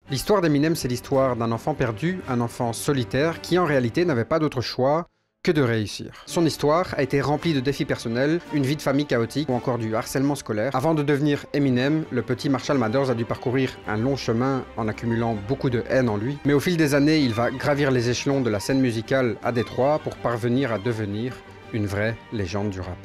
L'histoire d'Eminem, c'est l'histoire d'un enfant perdu, un enfant solitaire, qui en réalité n'avait pas d'autre choix que de réussir. Son histoire a été remplie de défis personnels, une vie de famille chaotique ou encore du harcèlement scolaire. Avant de devenir Eminem, le petit Marshall Mathers a dû parcourir un long chemin en accumulant beaucoup de haine en lui. Mais au fil des années, il va gravir les échelons de la scène musicale à Détroit pour parvenir à devenir une vraie légende du rap.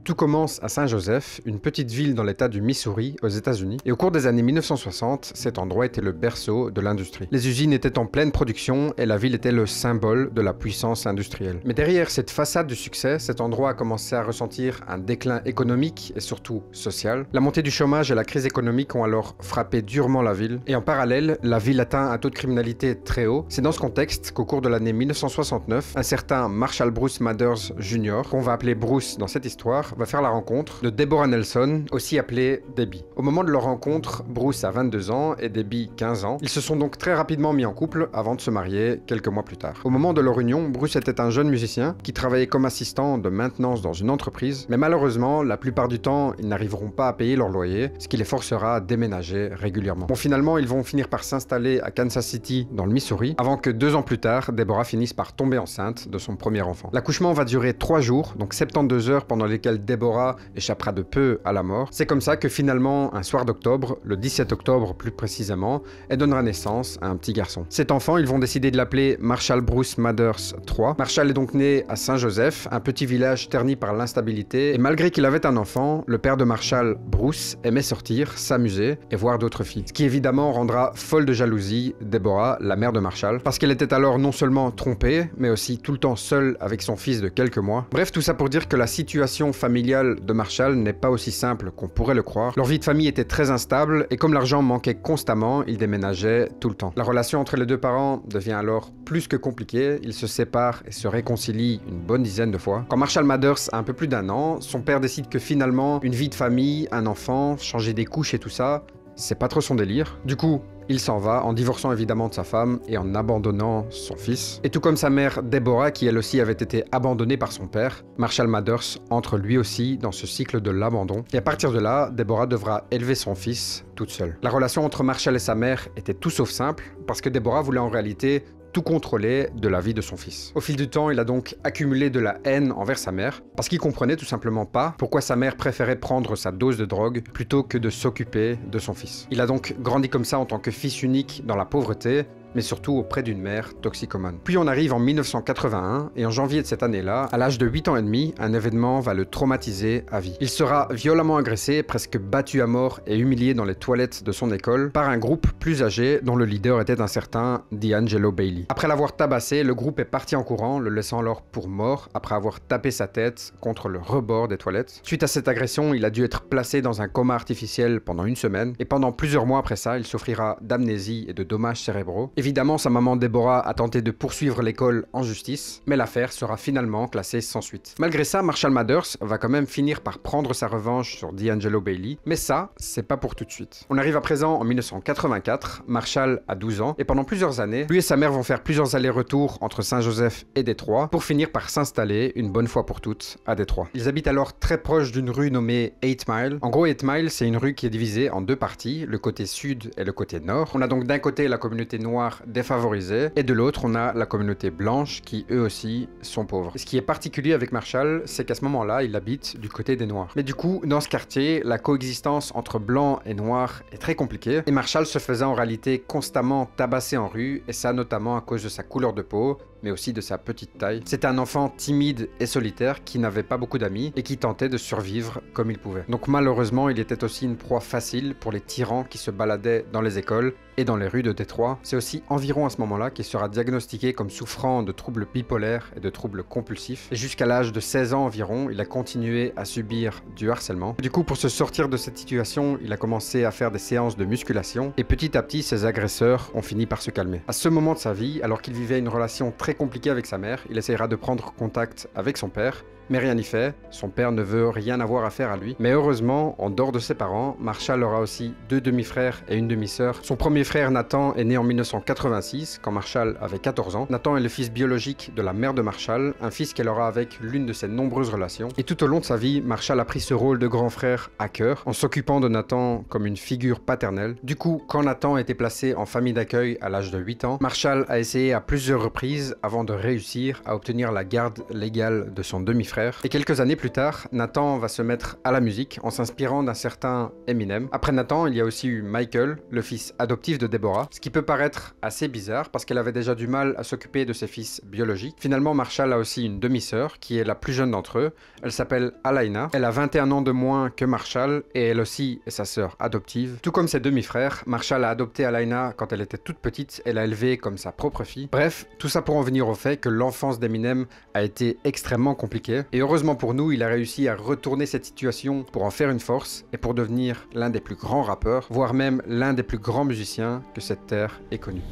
Tout commence à Saint-Joseph, une petite ville dans l'état du Missouri, aux États-Unis, et au cours des années 1960, cet endroit était le berceau de l'industrie. Les usines étaient en pleine production et la ville était le symbole de la puissance industrielle. Mais derrière cette façade du succès, cet endroit a commencé à ressentir un déclin économique et surtout social. La montée du chômage et la crise économique ont alors frappé durement la ville, et en parallèle, la ville atteint un taux de criminalité très haut. C'est dans ce contexte qu'au cours de l'année 1969, un certain Marshall Bruce Mathers Jr., qu'on va appeler Bruce dans cette histoire, va faire la rencontre de Deborah Nelson, aussi appelée Debbie. Au moment de leur rencontre, Bruce a 22 ans et Debbie 15 ans. Ils se sont donc très rapidement mis en couple avant de se marier quelques mois plus tard. Au moment de leur union, Bruce était un jeune musicien qui travaillait comme assistant de maintenance dans une entreprise, mais malheureusement, la plupart du temps, ils n'arriveront pas à payer leur loyer, ce qui les forcera à déménager régulièrement. Bon, finalement, ils vont finir par s'installer à Kansas City, dans le Missouri, avant que 2 ans plus tard, Deborah finisse par tomber enceinte de son premier enfant. L'accouchement va durer 3 jours, donc 72 heures pendant lesquelles Deborah échappera de peu à la mort. C'est comme ça que finalement, un soir d'octobre, le 17 octobre plus précisément, elle donnera naissance à un petit garçon. Cet enfant, ils vont décider de l'appeler Marshall Bruce Mathers III. Marshall est donc né à Saint-Joseph, un petit village terni par l'instabilité, et malgré qu'il avait un enfant, le père de Marshall, Bruce, aimait sortir, s'amuser et voir d'autres filles. Ce qui évidemment rendra folle de jalousie Deborah, la mère de Marshall, parce qu'elle était alors non seulement trompée, mais aussi tout le temps seule avec son fils de quelques mois. Bref, tout ça pour dire que la situation familiale de Marshall n'est pas aussi simple qu'on pourrait le croire. Leur vie de famille était très instable et comme l'argent manquait constamment, ils déménageaient tout le temps. La relation entre les deux parents devient alors plus que compliquée, ils se séparent et se réconcilient une bonne dizaine de fois. Quand Marshall Mathers a un peu plus d'1 an, son père décide que finalement, une vie de famille, un enfant, changer des couches et tout ça, c'est pas trop son délire. Du coup, il s'en va, en divorçant évidemment de sa femme et en abandonnant son fils. Et tout comme sa mère Deborah, qui elle aussi avait été abandonnée par son père, Marshall Mathers entre lui aussi dans ce cycle de l'abandon. Et à partir de là, Deborah devra élever son fils toute seule. La relation entre Marshall et sa mère était tout sauf simple, parce que Deborah voulait en réalité tout contrôler de la vie de son fils. Au fil du temps, il a donc accumulé de la haine envers sa mère, parce qu'il comprenait tout simplement pas pourquoi sa mère préférait prendre sa dose de drogue plutôt que de s'occuper de son fils. Il a donc grandi comme ça en tant que fils unique dans la pauvreté, mais surtout auprès d'une mère toxicomane. Puis on arrive en 1981, et en janvier de cette année-là, à l'âge de 8 ans et demi, un événement va le traumatiser à vie. Il sera violemment agressé, presque battu à mort et humilié dans les toilettes de son école par un groupe plus âgé dont le leader était un certain D'Angelo Bailey. Après l'avoir tabassé, le groupe est parti en courant, le laissant alors pour mort après avoir tapé sa tête contre le rebord des toilettes. Suite à cette agression, il a dû être placé dans un coma artificiel pendant 1 semaine, et pendant plusieurs mois après ça, il souffrira d'amnésie et de dommages cérébraux. Évidemment, sa maman Deborah a tenté de poursuivre l'école en justice, mais l'affaire sera finalement classée sans suite. Malgré ça, Marshall Mathers va quand même finir par prendre sa revanche sur D'Angelo Bailey, mais ça, c'est pas pour tout de suite. On arrive à présent en 1984, Marshall a 12 ans, et pendant plusieurs années, lui et sa mère vont faire plusieurs allers-retours entre Saint-Joseph et Détroit, pour finir par s'installer une bonne fois pour toutes à Détroit. Ils habitent alors très proche d'une rue nommée 8 Mile. En gros, 8 Mile, c'est une rue qui est divisée en 2 parties, le côté sud et le côté nord. On a donc d'un côté la communauté noire défavorisée, et de l'autre on a la communauté blanche qui eux aussi sont pauvres. Et ce qui est particulier avec Marshall, c'est qu'à ce moment-là, il habite du côté des noirs. Mais du coup, dans ce quartier, la coexistence entre blancs et noirs est très compliquée, et Marshall se faisait en réalité constamment tabasser en rue, et ça notamment à cause de sa couleur de peau, mais aussi de sa petite taille. C'était un enfant timide et solitaire qui n'avait pas beaucoup d'amis et qui tentait de survivre comme il pouvait. Donc malheureusement, il était aussi une proie facile pour les tyrans qui se baladaient dans les écoles et dans les rues de Détroit. C'est aussi environ à ce moment-là qu'il sera diagnostiqué comme souffrant de troubles bipolaires et de troubles compulsifs. Et jusqu'à l'âge de 16 ans environ, il a continué à subir du harcèlement. Du coup, pour se sortir de cette situation, il a commencé à faire des séances de musculation et petit à petit, ses agresseurs ont fini par se calmer. À ce moment de sa vie, alors qu'il vivait une relation très compliqué avec sa mère, il essaiera de prendre contact avec son père, Mais rien n'y fait, son père ne veut rien avoir à faire à lui. Mais heureusement, en dehors de ses parents, Marshall aura aussi 2 demi-frères et une demi-sœur. Son premier frère Nathan est né en 1986, quand Marshall avait 14 ans. Nathan est le fils biologique de la mère de Marshall, un fils qu'elle aura avec l'une de ses nombreuses relations. Et tout au long de sa vie, Marshall a pris ce rôle de grand frère à cœur, en s'occupant de Nathan comme une figure paternelle. Du coup, quand Nathan a été placé en famille d'accueil à l'âge de 8 ans, Marshall a essayé à plusieurs reprises avant de réussir à obtenir la garde légale de son demi-frère. Et quelques années plus tard, Nathan va se mettre à la musique en s'inspirant d'un certain Eminem. Après Nathan, il y a aussi eu Michael, le fils adoptif de Deborah, ce qui peut paraître assez bizarre parce qu'elle avait déjà du mal à s'occuper de ses fils biologiques. Finalement, Marshall a aussi une demi-sœur qui est la plus jeune d'entre eux. Elle s'appelle Alaina. Elle a 21 ans de moins que Marshall et elle aussi est sa sœur adoptive. Tout comme ses demi-frères, Marshall a adopté Alaina quand elle était toute petite et l'a élevée comme sa propre fille. Bref, tout ça pour en venir au fait que l'enfance d'Eminem a été extrêmement compliquée. Et heureusement pour nous, il a réussi à retourner cette situation pour en faire une force et pour devenir l'un des plus grands rappeurs, voire même l'un des plus grands musiciens que cette terre ait connu.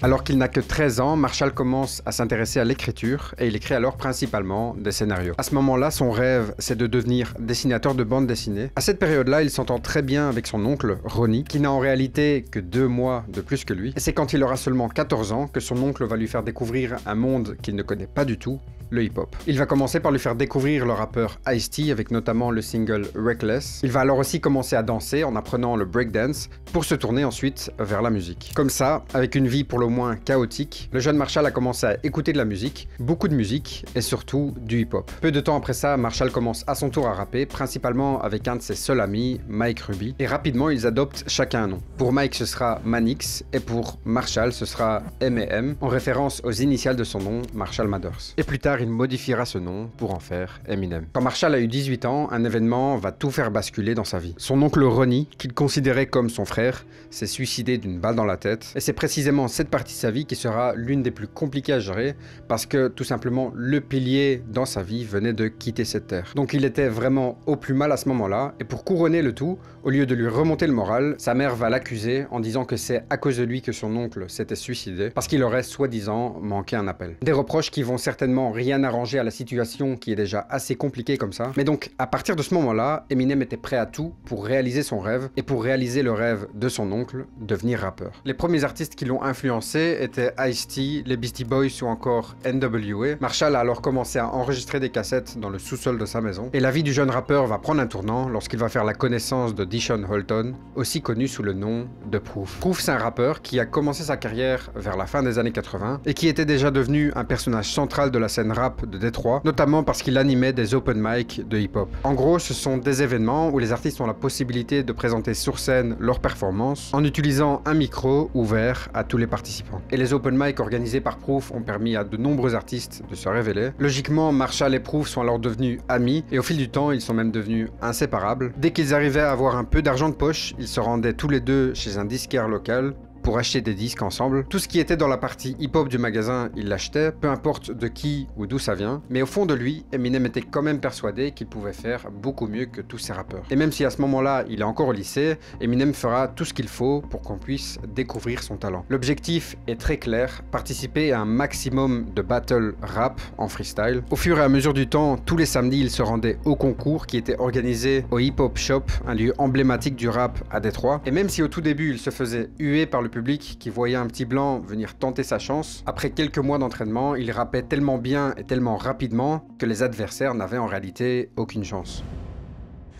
Alors qu'il n'a que 13 ans, Marshall commence à s'intéresser à l'écriture et il écrit alors principalement des scénarios. À ce moment-là, son rêve, c'est de devenir dessinateur de bande dessinée. À cette période-là, il s'entend très bien avec son oncle, Ronnie, qui n'a en réalité que 2 mois de plus que lui. Et c'est quand il aura seulement 14 ans que son oncle va lui faire découvrir un monde qu'il ne connaît pas du tout, le hip-hop. Il va commencer par lui faire découvrir le rappeur Ice-T avec notamment le single Reckless. Il va alors aussi commencer à danser en apprenant le breakdance pour se tourner ensuite vers la musique. Comme ça, avec une vie pour le moins chaotique, le jeune Marshall a commencé à écouter de la musique, beaucoup de musique et surtout du hip-hop. Peu de temps après ça, Marshall commence à son tour à rapper, principalement avec un de ses seuls amis, Mike Ruby, et rapidement ils adoptent chacun un nom. Pour Mike ce sera Manix et pour Marshall ce sera M&M, en référence aux initiales de son nom, Marshall Mathers. Et plus tard, il modifiera ce nom pour en faire Eminem. Quand Marshall a eu 18 ans, un événement va tout faire basculer dans sa vie. Son oncle Ronnie, qu'il considérait comme son frère, s'est suicidé d'une balle dans la tête, et c'est précisément cette partie de sa vie qui sera l'une des plus compliquées à gérer, parce que tout simplement le pilier dans sa vie venait de quitter cette terre. Donc il était vraiment au plus mal à ce moment-là, et pour couronner le tout, au lieu de lui remonter le moral, sa mère va l'accuser en disant que c'est à cause de lui que son oncle s'était suicidé, parce qu'il aurait soi-disant manqué un appel. Des reproches qui vont certainement rien arranger à la situation qui est déjà assez compliquée comme ça. Mais donc, à partir de ce moment-là, Eminem était prêt à tout pour réaliser son rêve, et pour réaliser le rêve de son oncle, devenir rappeur. Les premiers artistes qui l'ont influencé étaient Ice-T, les Beastie Boys ou encore NWA. Marshall a alors commencé à enregistrer des cassettes dans le sous-sol de sa maison, et la vie du jeune rappeur va prendre un tournant lorsqu'il va faire la connaissance de Deshaun Holton, aussi connu sous le nom de Proof. Proof, c'est un rappeur qui a commencé sa carrière vers la fin des années 80 et qui était déjà devenu un personnage central de la scène rap de Détroit, notamment parce qu'il animait des open mic de hip-hop. En gros, ce sont des événements où les artistes ont la possibilité de présenter sur scène leurs performances en utilisant un micro ouvert à tous les participants. Et les open mic organisés par Proof ont permis à de nombreux artistes de se révéler. Logiquement, Marshall et Proof sont alors devenus amis et au fil du temps, ils sont même devenus inséparables. Dès qu'ils arrivaient à avoir un peu d'argent de poche, ils se rendaient tous les deux chez un disquaire local pour acheter des disques ensemble. Tout ce qui était dans la partie hip-hop du magasin, il l'achetait, peu importe de qui ou d'où ça vient. Mais au fond de lui, Eminem était quand même persuadé qu'il pouvait faire beaucoup mieux que tous ces rappeurs. Et même si à ce moment-là, il est encore au lycée, Eminem fera tout ce qu'il faut pour qu'on puisse découvrir son talent. L'objectif est très clair, participer à un maximum de battles rap en freestyle. Au fur et à mesure du temps, tous les samedis, il se rendait au concours qui était organisé au Hip Hop Shop, un lieu emblématique du rap à Détroit. Et même si au tout début, il se faisait huer par le public qui voyait un petit blanc venir tenter sa chance, après quelques mois d'entraînement, il rappait tellement bien et tellement rapidement que les adversaires n'avaient en réalité aucune chance.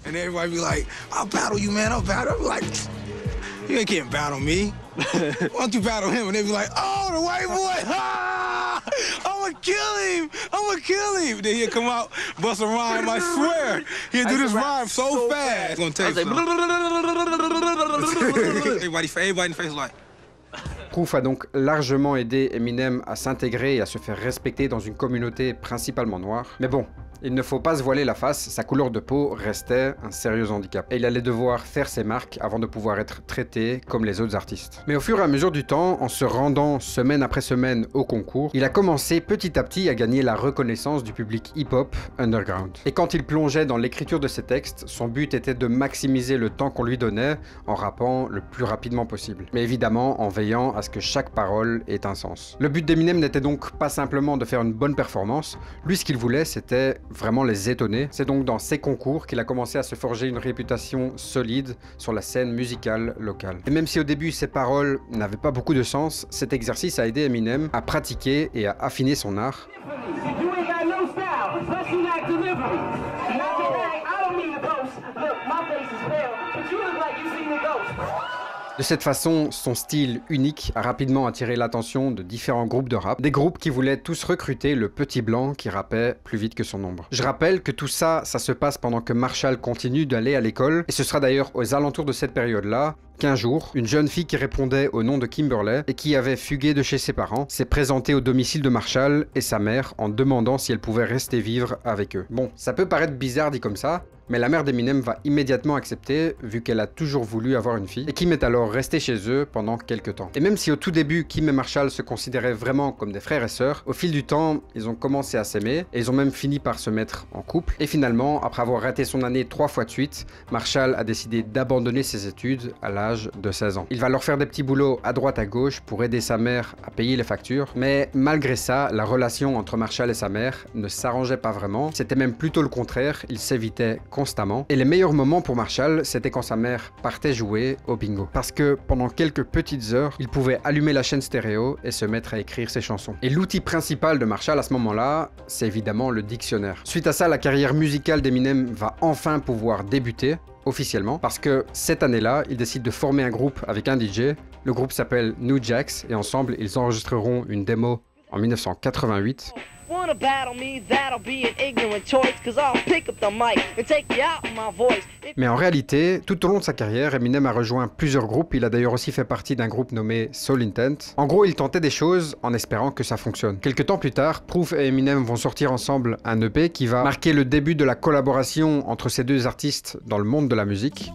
And everybody be like, I'll battle you, man, I'll battle. I'm like, you can't battle me. Why don't you battle him? And they be like, oh, the white boy, ah, I'ma kill him, I'ma kill him. Then he'll come out, bust a rhyme, I swear. He'll do this rhyme so fast. It's gonna take some. Everybody in the face like. Proof a donc largement aidé Eminem à s'intégrer et à se faire respecter dans une communauté principalement noire. Mais bon, Il ne faut pas se voiler la face, sa couleur de peau restait un sérieux handicap. Et il allait devoir faire ses marques avant de pouvoir être traité comme les autres artistes. Mais au fur et à mesure du temps, en se rendant semaine après semaine au concours, il a commencé petit à petit à gagner la reconnaissance du public hip-hop underground. Et quand il plongeait dans l'écriture de ses textes, son but était de maximiser le temps qu'on lui donnait en rappant le plus rapidement possible. Mais évidemment en veillant à ce que chaque parole ait un sens. Le but d'Eminem n'était donc pas simplement de faire une bonne performance, lui ce qu'il voulait c'était vraiment les étonner. C'est donc dans ces concours qu'il a commencé à se forger une réputation solide sur la scène musicale locale. Et même si au début ses paroles n'avaient pas beaucoup de sens, cet exercice a aidé Eminem à pratiquer et à affiner son art. De cette façon, son style unique a rapidement attiré l'attention de différents groupes de rap, des groupes qui voulaient tous recruter le petit blanc qui rappait plus vite que son ombre. Je rappelle que tout ça, ça se passe pendant que Marshall continue d'aller à l'école, et ce sera d'ailleurs aux alentours de cette période-là qu'un jour, une jeune fille qui répondait au nom de Kimberly et qui avait fugué de chez ses parents s'est présentée au domicile de Marshall et sa mère en demandant si elle pouvait rester vivre avec eux. Bon, ça peut paraître bizarre dit comme ça, mais la mère d'Eminem va immédiatement accepter vu qu'elle a toujours voulu avoir une fille et Kim est alors resté chez eux pendant quelques temps. Et même si au tout début Kim et Marshall se considéraient vraiment comme des frères et sœurs, au fil du temps ils ont commencé à s'aimer et ils ont même fini par se mettre en couple. Et finalement, après avoir raté son année 3 fois de suite, Marshall a décidé d'abandonner ses études à l'âge de 16 ans. Il va leur faire des petits boulots à droite à gauche pour aider sa mère à payer les factures, mais malgré ça, la relation entre Marshall et sa mère ne s'arrangeait pas vraiment, c'était même plutôt le contraire, ils s'évitaient constamment. Et les meilleurs moments pour Marshall, c'était quand sa mère partait jouer au bingo. Parce que pendant quelques petites heures, il pouvait allumer la chaîne stéréo et se mettre à écrire ses chansons. Et l'outil principal de Marshall à ce moment-là, c'est évidemment le dictionnaire. Suite à ça, la carrière musicale d'Eminem va enfin pouvoir débuter, officiellement, parce que cette année-là, il décide de former un groupe avec un DJ. Le groupe s'appelle New Jacks et ensemble, ils enregistreront une démo en 1988. Mais en réalité, tout au long de sa carrière, Eminem a rejoint plusieurs groupes. Il a d'ailleurs aussi fait partie d'un groupe nommé Soul Intent. En gros, il tentait des choses en espérant que ça fonctionne. Quelques temps plus tard, Proof et Eminem vont sortir ensemble un EP qui va marquer le début de la collaboration entre ces deux artistes dans le monde de la musique.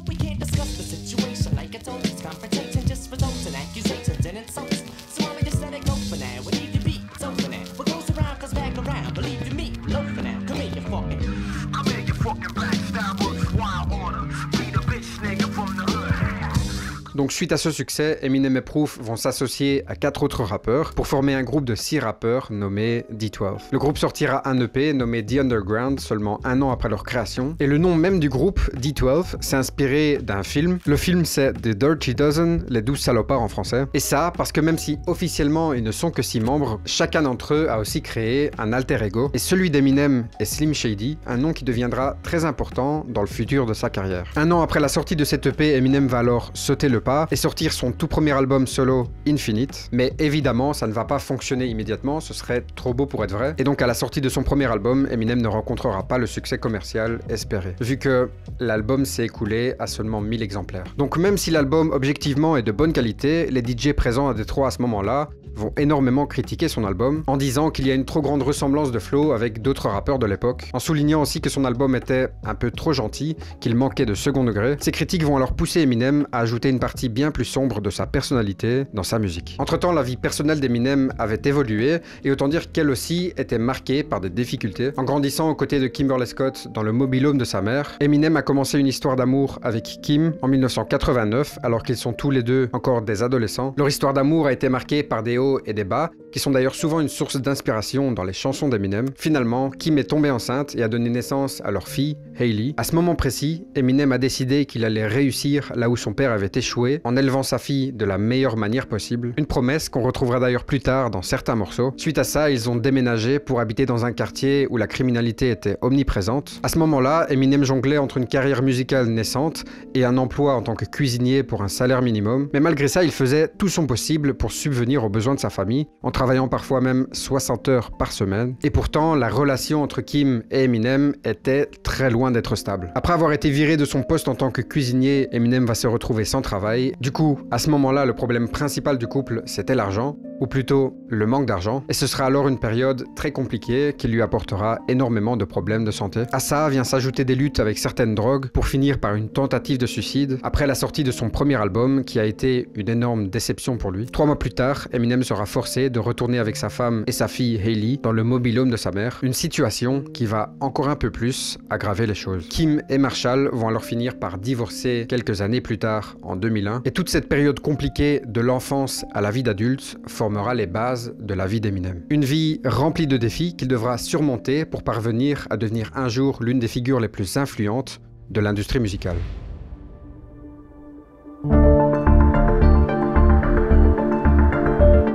Donc suite à ce succès, Eminem et Proof vont s'associer à 4 autres rappeurs pour former un groupe de 6 rappeurs nommé D12. Le groupe sortira un EP nommé The Underground seulement un an après leur création. Et le nom même du groupe, D12, s'est inspiré d'un film. Le film c'est The Dirty Dozen, les 12 salopards en français. Et ça parce que même si officiellement ils ne sont que 6 membres, chacun d'entre eux a aussi créé un alter ego. Et celui d'Eminem est Slim Shady, un nom qui deviendra très important dans le futur de sa carrière. Un an après la sortie de cet EP, Eminem va alors sauter le pas et sortir son tout premier album solo, Infinite. Mais évidemment, ça ne va pas fonctionner immédiatement, ce serait trop beau pour être vrai. Et donc à la sortie de son premier album, Eminem ne rencontrera pas le succès commercial espéré, vu que l'album s'est écoulé à seulement 1000 exemplaires. Donc même si l'album objectivement est de bonne qualité, les DJ présents à Détroit à ce moment-là vont énormément critiquer son album en disant qu'il y a une trop grande ressemblance de flow avec d'autres rappeurs de l'époque, en soulignant aussi que son album était un peu trop gentil, qu'il manquait de second degré. Ces critiques vont alors pousser Eminem à ajouter une partie bien plus sombre de sa personnalité dans sa musique. Entre-temps, la vie personnelle d'Eminem avait évolué et autant dire qu'elle aussi était marquée par des difficultés. En grandissant aux côtés de Kimberly Scott dans le mobil-home de sa mère, Eminem a commencé une histoire d'amour avec Kim en 1989 alors qu'ils sont tous les deux encore des adolescents. Leur histoire d'amour a été marquée par des hauts et des bas, qui sont d'ailleurs souvent une source d'inspiration dans les chansons d'Eminem. Finalement, Kim est tombée enceinte et a donné naissance à leur fille, Hailey. À ce moment précis, Eminem a décidé qu'il allait réussir là où son père avait échoué, en élevant sa fille de la meilleure manière possible. Une promesse qu'on retrouvera d'ailleurs plus tard dans certains morceaux. Suite à ça, ils ont déménagé pour habiter dans un quartier où la criminalité était omniprésente. À ce moment-là, Eminem jonglait entre une carrière musicale naissante et un emploi en tant que cuisinier pour un salaire minimum. Mais malgré ça, il faisait tout son possible pour subvenir aux besoins de sa famille, en travaillant parfois même 60 heures par semaine. Et pourtant, la relation entre Kim et Eminem était très loin d'être stable. Après avoir été viré de son poste en tant que cuisinier, Eminem va se retrouver sans travail. Du coup, à ce moment-là, le problème principal du couple, c'était l'argent. ou plutôt le manque d'argent, et ce sera alors une période très compliquée qui lui apportera énormément de problèmes de santé. À ça vient s'ajouter des luttes avec certaines drogues pour finir par une tentative de suicide après la sortie de son premier album qui a été une énorme déception pour lui. 3 mois plus tard, Eminem sera forcé de retourner avec sa femme et sa fille Hailey dans le mobil-home de sa mère, une situation qui va encore un peu plus aggraver les choses. Kim et Marshall vont alors finir par divorcer quelques années plus tard en 2001, et toute cette période compliquée de l'enfance à la vie d'adulte formera les bases de la vie d'Eminem. Une vie remplie de défis qu'il devra surmonter pour parvenir à devenir un jour l'une des figures les plus influentes de l'industrie musicale.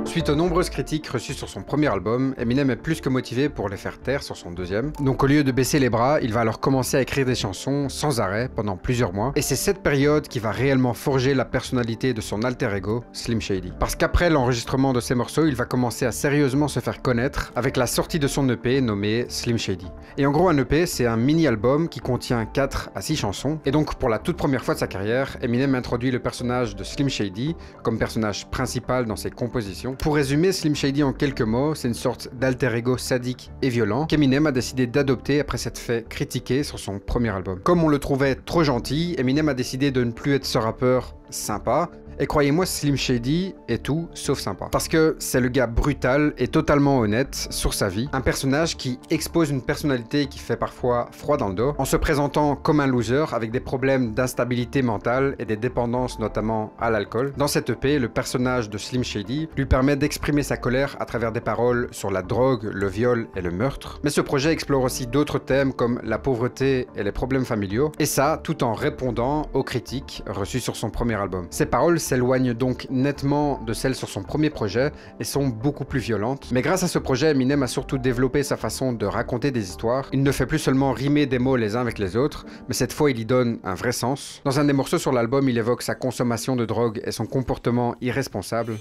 Suite aux nombreuses critiques reçues sur son premier album, Eminem est plus que motivé pour les faire taire sur son deuxième. Donc au lieu de baisser les bras, il va alors commencer à écrire des chansons sans arrêt pendant plusieurs mois. Et c'est cette période qui va réellement forger la personnalité de son alter ego, Slim Shady. Parce qu'après l'enregistrement de ces morceaux, il va commencer à sérieusement se faire connaître avec la sortie de son EP nommé Slim Shady. Et en gros, un EP, c'est un mini-album qui contient 4 à 6 chansons. Et donc pour la toute première fois de sa carrière, Eminem introduit le personnage de Slim Shady comme personnage principal dans ses compositions. Pour résumer Slim Shady en quelques mots, c'est une sorte d'alter ego sadique et violent qu'Eminem a décidé d'adopter après s'être fait critiquer sur son premier album. Comme on le trouvait trop gentil, Eminem a décidé de ne plus être ce rappeur sympa. Et croyez-moi, Slim Shady est tout sauf sympa. Parce que c'est le gars brutal et totalement honnête sur sa vie. Un personnage qui expose une personnalité qui fait parfois froid dans le dos, en se présentant comme un loser avec des problèmes d'instabilité mentale et des dépendances notamment à l'alcool. Dans cette EP, le personnage de Slim Shady lui permet d'exprimer sa colère à travers des paroles sur la drogue, le viol et le meurtre. Mais ce projet explore aussi d'autres thèmes comme la pauvreté et les problèmes familiaux. Et ça, tout en répondant aux critiques reçues sur son premier album. Ces paroles s'éloignent donc nettement de celles sur son premier projet et sont beaucoup plus violentes. Mais grâce à ce projet, Eminem a surtout développé sa façon de raconter des histoires. Il ne fait plus seulement rimer des mots les uns avec les autres, mais cette fois il y donne un vrai sens. Dans un des morceaux sur l'album, il évoque sa consommation de drogue et son comportement irresponsable.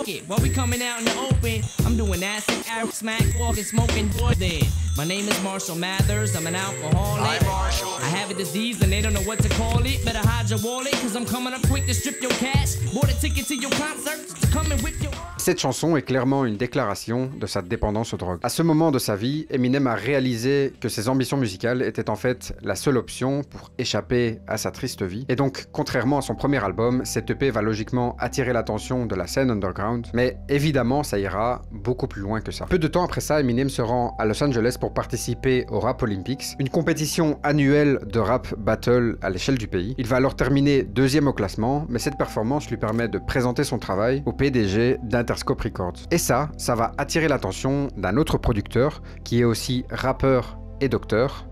Okay, while we coming out in the open, I'm doing acid, air smack, walking, smoking, then. My name is Marshall Mathers, I'm an alcoholic. I have a disease and they don't know what to call it. Better hide your wallet, cause I'm coming up quick to strip your cash. Bought a ticket to your concert, to come and whip your... Cette chanson est clairement une déclaration de sa dépendance aux drogues. À ce moment de sa vie, Eminem a réalisé que ses ambitions musicales étaient en fait la seule option pour échapper à sa triste vie. Et donc, contrairement à son premier album, cette EP va logiquement attirer l'attention de la scène underground. Mais évidemment, ça ira beaucoup plus loin que ça. Peu de temps après ça, Eminem se rend à Los Angeles pour participer au Rap Olympics, une compétition annuelle de rap battle à l'échelle du pays. Il va alors terminer 2e au classement, mais cette performance lui permet de présenter son travail au PDG d'Interscope Records. Et ça va attirer l'attention d'un autre producteur qui est aussi rappeur et docteur,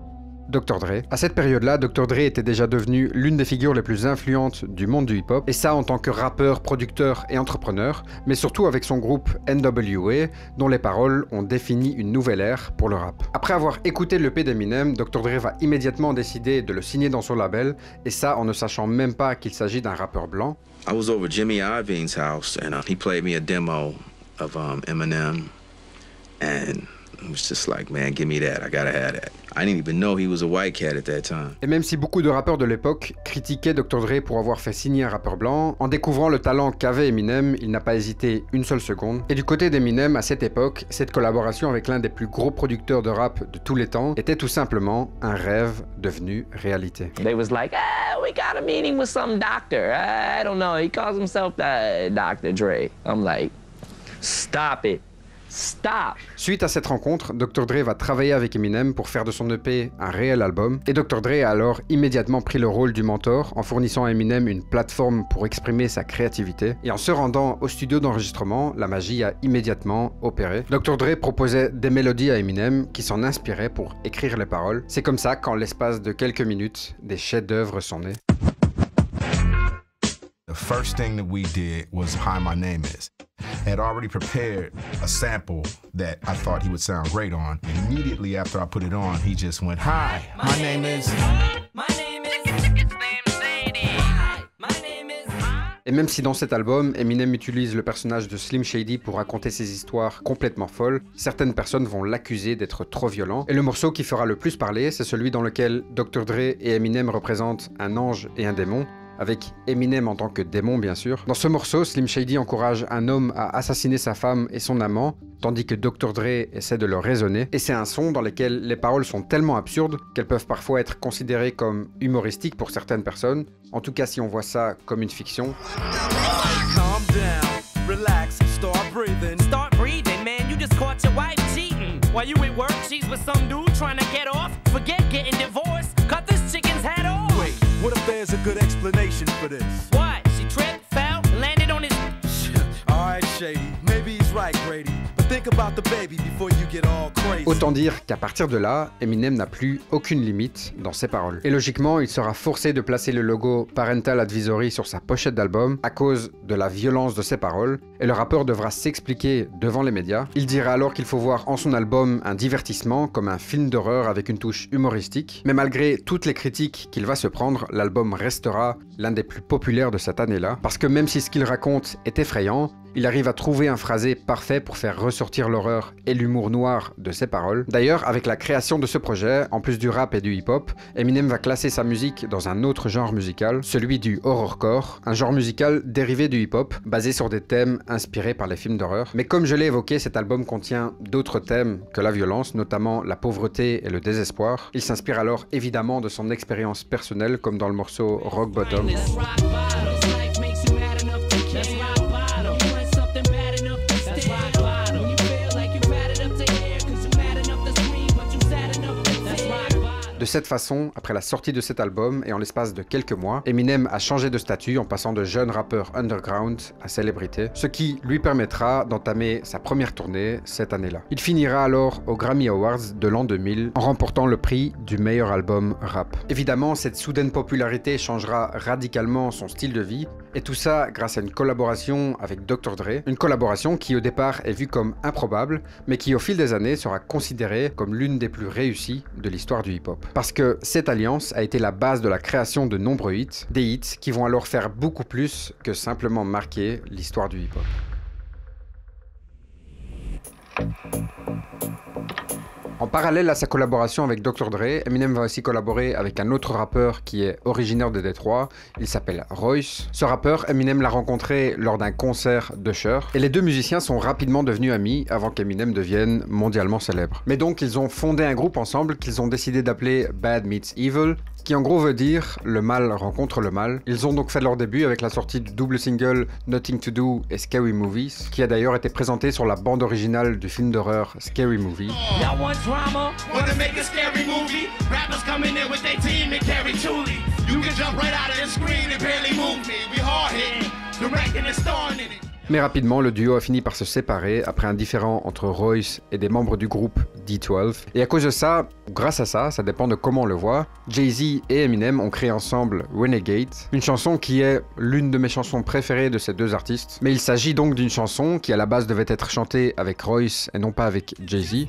Dr. Dre. À cette période-là, Dr. Dre était déjà devenu l'une des figures les plus influentes du monde du hip-hop, et ça en tant que rappeur, producteur et entrepreneur, mais surtout avec son groupe NWA, dont les paroles ont défini une nouvelle ère pour le rap. Après avoir écouté l'EP d'Eminem, Dr. Dre va immédiatement décider de le signer dans son label, et ça en ne sachant même pas qu'il s'agit d'un rappeur blanc. I was over Jimmy Iovine's house, and he played me a demo of Eminem, and it was just like, man, give me that, I gotta have that. I didn't even know he was a white cat at that time. Et même si beaucoup de rappeurs de l'époque critiquaient Dr. Dre pour avoir fait signer un rappeur blanc, en découvrant le talent qu'avait Eminem, il n'a pas hésité une seule seconde. Et du côté d'Eminem, à cette époque, cette collaboration avec l'un des plus gros producteurs de rap de tous les temps était tout simplement un rêve devenu réalité. They was like, we got a meeting with some doctor. I don't know, he calls himself Dr. Dre. I'm like, stop it. Stop. Suite à cette rencontre, Dr. Dre va travailler avec Eminem pour faire de son EP un réel album, et Dr. Dre a alors immédiatement pris le rôle du mentor en fournissant à Eminem une plateforme pour exprimer sa créativité, et en se rendant au studio d'enregistrement, la magie a immédiatement opéré. Dr. Dre proposait des mélodies à Eminem qui s'en inspirait pour écrire les paroles. C'est comme ça qu'en l'espace de quelques minutes, des chefs-d'œuvre sont nés. The first thing that we did was Hi, My Name Is. I had already prepared a sample that I thought he would sound great on. Immediately after I put it on, he just went, Hi, my name is... My name is Slim Shady. My name is... Et même si dans cet album, Eminem utilise le personnage de Slim Shady pour raconter ses histoires complètement folles, certaines personnes vont l'accuser d'être trop violent. Et le morceau qui fera le plus parler, c'est celui dans lequel Dr. Dre et Eminem représentent un ange et un démon. avec Eminem en tant que démon bien sûr. Dans ce morceau, Slim Shady encourage un homme à assassiner sa femme et son amant, tandis que Dr. Dre essaie de le raisonner. Et c'est un son dans lequel les paroles sont tellement absurdes qu'elles peuvent parfois être considérées comme humoristiques pour certaines personnes, en tout cas si on voit ça comme une fiction. Calm down, relax, start breathing. Start breathing, man. You just caught your wife cheating. While you at work, she's with some dude trying to get off. Forget getting divorced. Cut this chicken's head off. Wait, what if there's a good explanation for this? What? She tripped, fell, landed on his... Alright, Shady, maybe he's right, Grady. But think about the baby before you get all crazy. Autant dire qu'à partir de là, Eminem n'a plus aucune limite dans ses paroles. Et logiquement, il sera forcé de placer le logo Parental Advisory sur sa pochette d'album à cause de la violence de ses paroles, et le rappeur devra s'expliquer devant les médias. Il dira alors qu'il faut voir en son album un divertissement comme un film d'horreur avec une touche humoristique, mais malgré toutes les critiques qu'il va se prendre, l'album restera l'un des plus populaires de cette année-là, parce que même si ce qu'il raconte est effrayant, il arrive à trouver un phrasé parfait pour faire ressortir l'horreur et l'humour noir de ses paroles. D'ailleurs, avec la création de ce projet, en plus du rap et du hip-hop, Eminem va classer sa musique dans un autre genre musical, celui du horrorcore, un genre musical dérivé du hip-hop, basé sur des thèmes inspirés par les films d'horreur. Mais comme je l'ai évoqué, cet album contient d'autres thèmes que la violence, notamment la pauvreté et le désespoir. Il s'inspire alors évidemment de son expérience personnelle, comme dans le morceau Rock Bottom. De cette façon, après la sortie de cet album et en l'espace de quelques mois, Eminem a changé de statut en passant de jeune rappeur underground à célébrité, ce qui lui permettra d'entamer sa première tournée cette année-là. Il finira alors aux Grammy Awards de l'an 2000 en remportant le prix du meilleur album rap. Évidemment, cette soudaine popularité changera radicalement son style de vie, et tout ça grâce à une collaboration avec Dr. Dre, une collaboration qui au départ est vue comme improbable, mais qui au fil des années sera considérée comme l'une des plus réussies de l'histoire du hip-hop. Parce que cette alliance a été la base de la création de nombreux hits, des hits qui vont alors faire beaucoup plus que simplement marquer l'histoire du hip-hop. En parallèle à sa collaboration avec Dr. Dre, Eminem va aussi collaborer avec un autre rappeur qui est originaire de Détroit, il s'appelle Royce. Ce rappeur, Eminem l'a rencontré lors d'un concert d'Usher, et les deux musiciens sont rapidement devenus amis avant qu'Eminem devienne mondialement célèbre. Mais donc ils ont fondé un groupe ensemble qu'ils ont décidé d'appeler Bad Meets Evil, qui en gros veut dire « le mal rencontre le mal ». Ils ont donc fait leur début avec la sortie du double single Nothing to Do et Scary Movies, qui a d'ailleurs été présenté sur la bande originale du film d'horreur Scary Movie. Mais rapidement, le duo a fini par se séparer après un différend entre Royce et des membres du groupe D12. Et à cause de ça, ou grâce à ça, ça dépend de comment on le voit, Jay-Z et Eminem ont créé ensemble Renegade, une chanson qui est l'une de mes chansons préférées de ces deux artistes. Mais il s'agit donc d'une chanson qui à la base devait être chantée avec Royce et non pas avec Jay-Z.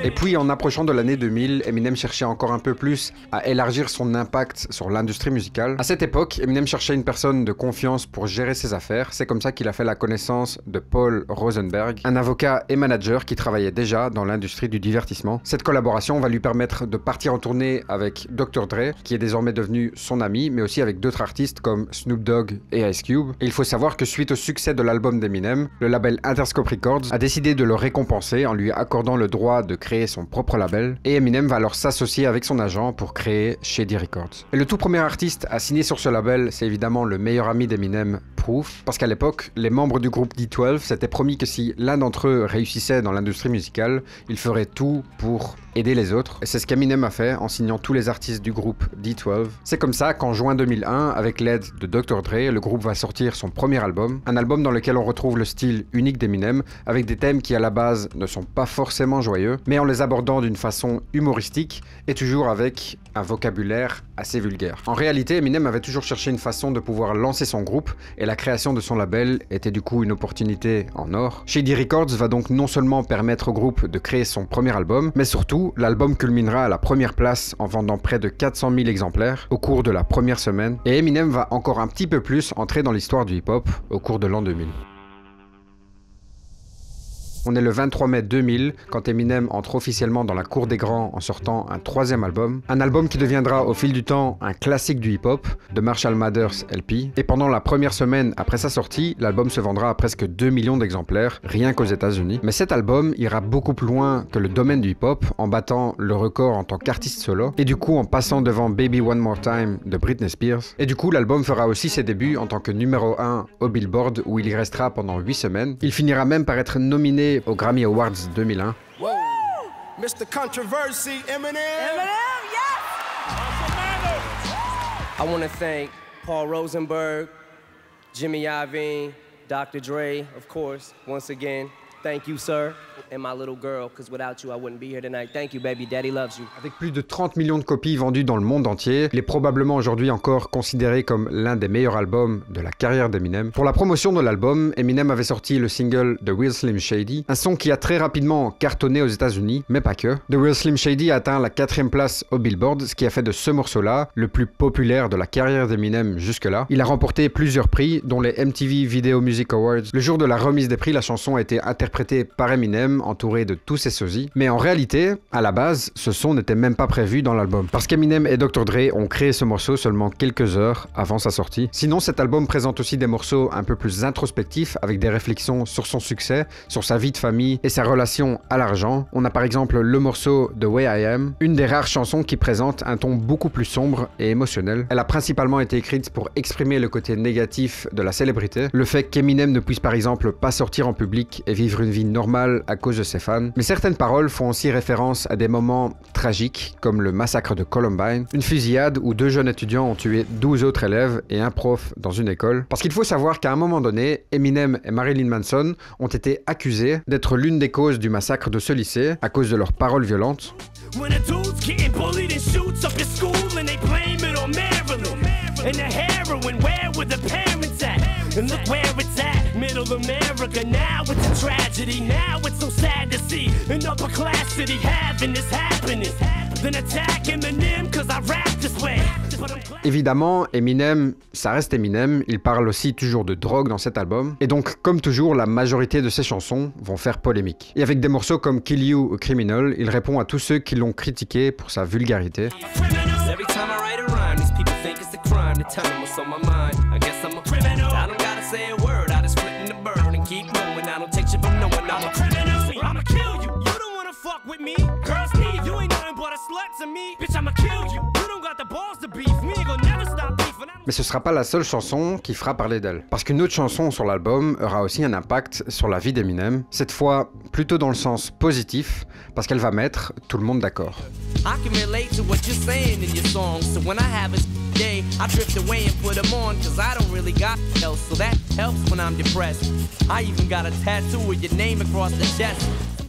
Et puis en approchant de l'année 2000, Eminem cherchait encore un peu plus à élargir son impact sur l'industrie musicale. À cette époque, Eminem cherchait une personne de confiance pour gérer ses affaires. C'est comme ça qu'il a fait la connaissance de Paul Rosenberg, un avocat et manager qui travaillait déjà dans l'industrie du divertissement. Cette collaboration va lui permettre de partir en tournée avec Dr. Dre, qui est désormais devenu son ami, mais aussi avec d'autres artistes comme Snoop Dogg et Ice Cube. Et il faut savoir que suite au succès de l'album d'Eminem, le label Interscope Records a décidé de le récompenser en lui accordant le droit de créer son propre label, et Eminem va alors s'associer avec son agent pour créer Shady Records. Et le tout premier artiste à signer sur ce label, c'est évidemment le meilleur ami d'Eminem, Proof, parce qu'à l'époque, les membres du groupe D12 s'étaient promis que si l'un d'entre eux réussissait dans l'industrie musicale, ils feraient tout pour aider les autres. Et c'est ce qu'Eminem a fait en signant tous les artistes du groupe D12. C'est comme ça qu'en juin 2001, avec l'aide de Dr. Dre, le groupe va sortir son premier album, un album dans lequel on retrouve le style unique d'Eminem, avec des thèmes qui à la base ne sont pas forcément joyeux, mais en les abordant d'une façon humoristique et toujours avec un vocabulaire assez vulgaire. En réalité, Eminem avait toujours cherché une façon de pouvoir lancer son groupe, et la création de son label était du coup une opportunité en or. Shady Records va donc non seulement permettre au groupe de créer son premier album, mais surtout, l'album culminera à la première place en vendant près de 400 000 exemplaires au cours de la première semaine, et Eminem va encore un petit peu plus entrer dans l'histoire du hip-hop au cours de l'an 2000. On est le 23 mai 2000 quand Eminem entre officiellement dans la cour des grands en sortant un troisième album. Un album qui deviendra au fil du temps un classique du hip-hop, de Marshall Mathers LP. Et pendant la première semaine après sa sortie, l'album se vendra à presque 2 millions d'exemplaires, rien qu'aux États-Unis. Mais cet album ira beaucoup plus loin que le domaine du hip-hop en battant le record en tant qu'artiste solo. Et du coup en passant devant Baby One More Time de Britney Spears. Et du coup l'album fera aussi ses débuts en tant que numéro 1 au Billboard où il y restera pendant 8 semaines. Il finira même par être nominé aux Grammy Awards 2001. Whoa. Mr. Controversy, Eminem. Eminem, yes! I want to thank Paul Rosenberg, Jimmy Iovine, Dr. Dre, of course, once again. Thank you, sir, and my little girl, because without you, I wouldn't be here tonight. Thank you, baby. Daddy loves you. Avec plus de 30 millions de copies vendues dans le monde entier, il est probablement aujourd'hui encore considéré comme l'un des meilleurs albums de la carrière d'Eminem. Pour la promotion de l'album, Eminem avait sorti le single The Real Slim Shady, un son qui a très rapidement cartonné aux États-Unis, mais pas que. The Real Slim Shady a atteint la 4e place au Billboard, ce qui a fait de ce morceau-là le plus populaire de la carrière d'Eminem jusque-là. Il a remporté plusieurs prix, dont les MTV Video Music Awards. Le jour de la remise des prix, la chanson a été interprété par Eminem, entouré de tous ses sosies. Mais en réalité, à la base, ce son n'était même pas prévu dans l'album. Parce qu'Eminem et Dr. Dre ont créé ce morceau seulement quelques heures avant sa sortie. Sinon, cet album présente aussi des morceaux un peu plus introspectifs, avec des réflexions sur son succès, sur sa vie de famille et sa relation à l'argent. On a par exemple le morceau The Way I Am, une des rares chansons qui présente un ton beaucoup plus sombre et émotionnel. Elle a principalement été écrite pour exprimer le côté négatif de la célébrité, le fait qu'Eminem ne puisse par exemple pas sortir en public et vivre une vie normale à cause de ses fans. Mais certaines paroles font aussi référence à des moments tragiques, comme le massacre de Columbine, une fusillade où 2 jeunes étudiants ont tué 12 autres élèves et un prof dans une école. Parce qu'il faut savoir qu'à un moment donné, Eminem et Marilyn Manson ont été accusés d'être l'une des causes du massacre de ce lycée, à cause de leurs paroles violentes. When a dude's getting bullied in shoots up at school and they blame it on Maryland. And the heroin, where were the parents at? And look where it's at, middle America. Now it's a tragedy, now it's so sad to see an upper class city having this happiness. Then attack Eminem cause I rap this way. Évidemment, Eminem, ça reste Eminem, il parle aussi toujours de drogue dans cet album, et donc comme toujours, la majorité de ses chansons vont faire polémique. Et avec des morceaux comme Kill You ou Criminal, il répond à tous ceux qui l'ont critiqué pour sa vulgarité. Mais ce sera pas la seule chanson qui fera parler d'elle. Parce qu'une autre chanson sur l'album aura aussi un impact sur la vie d'Eminem. Cette fois, plutôt dans le sens positif, parce qu'elle va mettre tout le monde d'accord.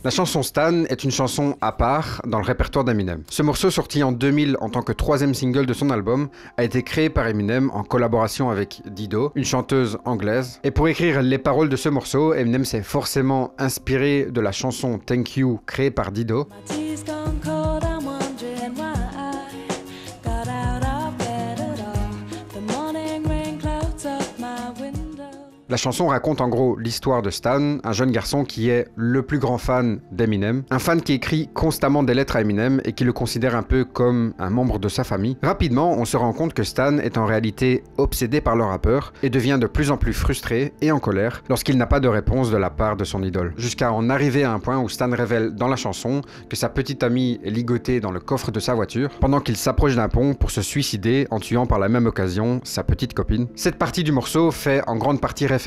La chanson Stan est une chanson à part dans le répertoire d'Eminem. Ce morceau, sorti en 2000 en tant que 3e single de son album, a été créé par Eminem en collaboration avec Dido, une chanteuse anglaise. Et pour écrire les paroles de ce morceau, Eminem s'est forcément inspiré de la chanson Thank You créée par Dido. La chanson raconte en gros l'histoire de Stan, un jeune garçon qui est le plus grand fan d'Eminem, un fan qui écrit constamment des lettres à Eminem et qui le considère un peu comme un membre de sa famille. Rapidement, on se rend compte que Stan est en réalité obsédé par le rappeur et devient de plus en plus frustré et en colère lorsqu'il n'a pas de réponse de la part de son idole. Jusqu'à en arriver à un point où Stan révèle dans la chanson que sa petite amie est ligotée dans le coffre de sa voiture pendant qu'il s'approche d'un pont pour se suicider en tuant par la même occasion sa petite copine. Cette partie du morceau fait en grande partie référence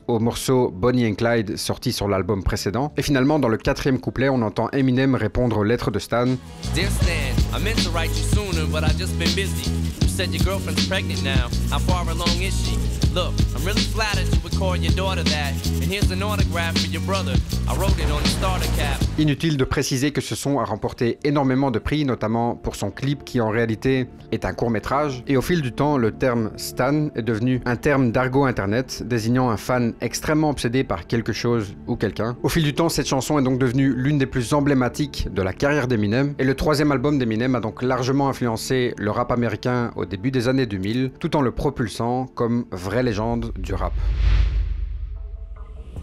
au morceau Bonnie and Clyde sorti sur l'album précédent. Et finalement, dans le 4e couplet, on entend Eminem répondre aux lettres de Stan. Dear Stan, I meant to write you sooner, but I've just been busy. You said your girlfriend's pregnant now. How far along is she? Look, I'm really flattered you would call your daughter that. And here's an autograph for your brother. I wrote it on the starter cap. Inutile de préciser que ce son a remporté énormément de prix, notamment pour son clip qui en réalité est un court-métrage. Et au fil du temps, le terme Stan est devenu un terme d'argot internet désignant un fan extrêmement obsédé par quelque chose ou quelqu'un. Au fil du temps, cette chanson est donc devenue l'une des plus emblématiques de la carrière d'Eminem. Et le 3e album d'Eminem a donc largement influencé le rap américain au début des années 2000, tout en le propulsant comme vraie légende du rap.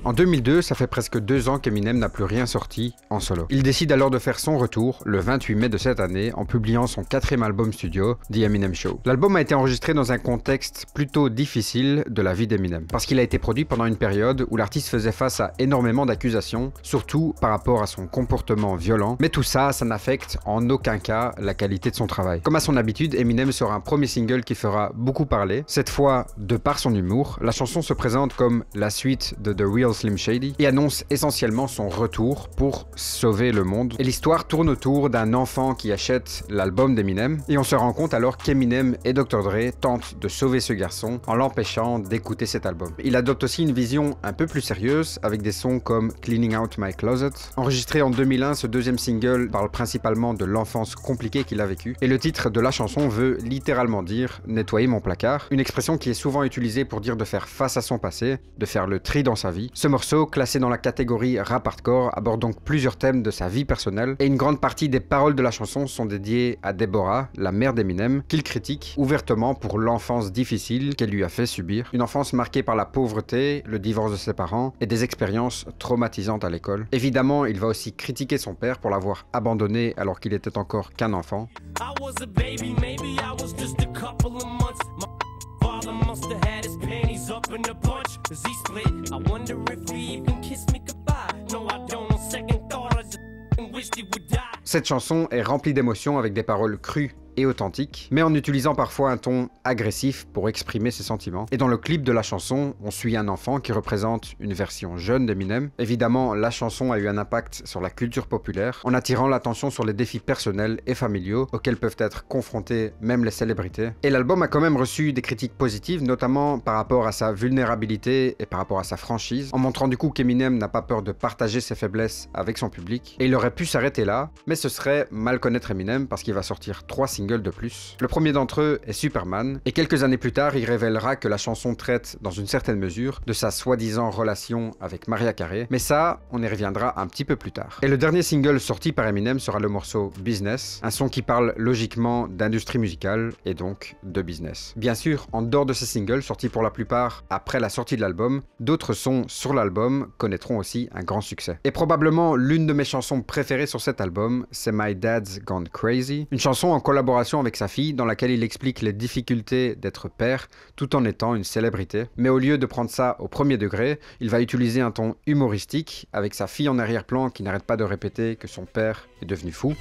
En 2002, ça fait presque 2 ans qu'Eminem n'a plus rien sorti en solo. Il décide alors de faire son retour le 28 mai de cette année en publiant son 4e album studio, The Eminem Show. L'album a été enregistré dans un contexte plutôt difficile de la vie d'Eminem, parce qu'il a été produit pendant une période où l'artiste faisait face à énormément d'accusations, surtout par rapport à son comportement violent, mais tout ça, ça n'affecte en aucun cas la qualité de son travail. Comme à son habitude, Eminem sort un premier single qui fera beaucoup parler. Cette fois, de par son humour, la chanson se présente comme la suite de The Real Slim Shady et annonce essentiellement son retour pour sauver le monde. Et l'histoire tourne autour d'un enfant qui achète l'album d'Eminem et on se rend compte alors qu'Eminem et Dr. Dre tentent de sauver ce garçon en l'empêchant d'écouter cet album. Il adopte aussi une vision un peu plus sérieuse avec des sons comme Cleaning Out My Closet. Enregistré en 2001, ce 2e single parle principalement de l'enfance compliquée qu'il a vécue et le titre de la chanson veut littéralement dire nettoyer mon placard, une expression qui est souvent utilisée pour dire de faire face à son passé, de faire le tri dans sa vie. Ce morceau, classé dans la catégorie rap hardcore, aborde donc plusieurs thèmes de sa vie personnelle et une grande partie des paroles de la chanson sont dédiées à Deborah, la mère d'Eminem, qu'il critique ouvertement pour l'enfance difficile qu'elle lui a fait subir. Une enfance marquée par la pauvreté, le divorce de ses parents et des expériences traumatisantes à l'école. Évidemment, il va aussi critiquer son père pour l'avoir abandonné alors qu'il était encore qu'un enfant. Cette chanson est remplie d'émotions avec des paroles crues et authentique, mais en utilisant parfois un ton agressif pour exprimer ses sentiments. Et dans le clip de la chanson, on suit un enfant qui représente une version jeune d'Eminem. Évidemment, la chanson a eu un impact sur la culture populaire, en attirant l'attention sur les défis personnels et familiaux auxquels peuvent être confrontés même les célébrités. Et l'album a quand même reçu des critiques positives, notamment par rapport à sa vulnérabilité et par rapport à sa franchise, en montrant du coup qu'Eminem n'a pas peur de partager ses faiblesses avec son public. Et il aurait pu s'arrêter là, mais ce serait mal connaître Eminem parce qu'il va sortir 3 singles de plus. Le premier d'entre eux est Superman, et quelques années plus tard, il révélera que la chanson traite, dans une certaine mesure, de sa soi-disant relation avec Mariah Carey, mais ça, on y reviendra un petit peu plus tard. Et le dernier single sorti par Eminem sera le morceau Business, un son qui parle logiquement d'industrie musicale, et donc de business. Bien sûr, en dehors de ces singles, sortis pour la plupart après la sortie de l'album, d'autres sons sur l'album connaîtront aussi un grand succès. Et probablement l'une de mes chansons préférées sur cet album, c'est My Dad's Gone Crazy, une chanson en collaboration avec sa fille dans laquelle il explique les difficultés d'être père tout en étant une célébrité. Mais au lieu de prendre ça au premier degré, il va utiliser un ton humoristique avec sa fille en arrière-plan qui n'arrête pas de répéter que son père est devenu fou.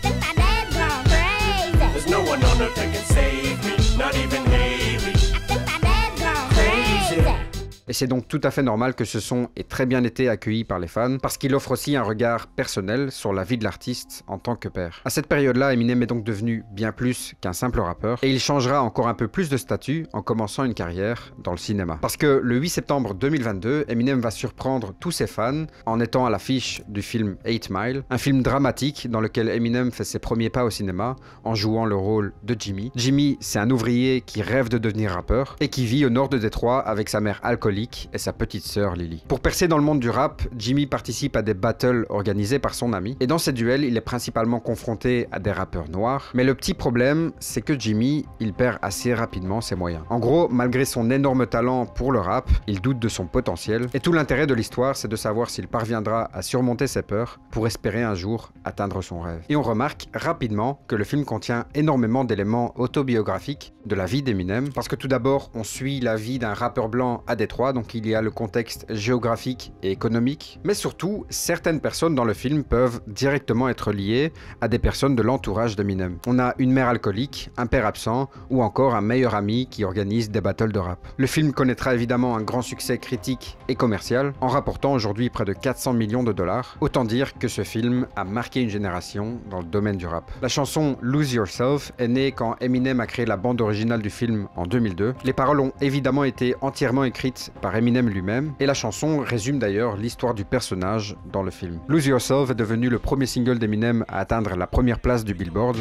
Et c'est donc tout à fait normal que ce son ait très bien été accueilli par les fans, parce qu'il offre aussi un regard personnel sur la vie de l'artiste en tant que père. À cette période-là, Eminem est donc devenu bien plus qu'un simple rappeur, et il changera encore un peu plus de statut en commençant une carrière dans le cinéma. Parce que le 8 septembre 2022, Eminem va surprendre tous ses fans en étant à l'affiche du film 8 Mile, un film dramatique dans lequel Eminem fait ses premiers pas au cinéma en jouant le rôle de Jimmy. Jimmy, c'est un ouvrier qui rêve de devenir rappeur et qui vit au nord de Détroit avec sa mère alcoolique et sa petite sœur Lily. Pour percer dans le monde du rap, Jimmy participe à des battles organisés par son ami, et dans ces duels, il est principalement confronté à des rappeurs noirs, mais le petit problème, c'est que Jimmy, il perd assez rapidement ses moyens. En gros, malgré son énorme talent pour le rap, il doute de son potentiel, et tout l'intérêt de l'histoire, c'est de savoir s'il parviendra à surmonter ses peurs pour espérer un jour atteindre son rêve. Et on remarque rapidement que le film contient énormément d'éléments autobiographiques de la vie d'Eminem, parce que tout d'abord, on suit la vie d'un rappeur blanc à Détroit, donc il y a le contexte géographique et économique, mais surtout, certaines personnes dans le film peuvent directement être liées à des personnes de l'entourage d'Eminem. On a une mère alcoolique, un père absent, ou encore un meilleur ami qui organise des battles de rap. Le film connaîtra évidemment un grand succès critique et commercial, en rapportant aujourd'hui près de 400 millions de dollars. Autant dire que ce film a marqué une génération dans le domaine du rap. La chanson Lose Yourself est née quand Eminem a créé la bande originale du film en 2002. Les paroles ont évidemment été entièrement écrites par Eminem lui-même, et la chanson résume d'ailleurs l'histoire du personnage dans le film. Lose Yourself est devenu le premier single d'Eminem à atteindre la première place du Billboard.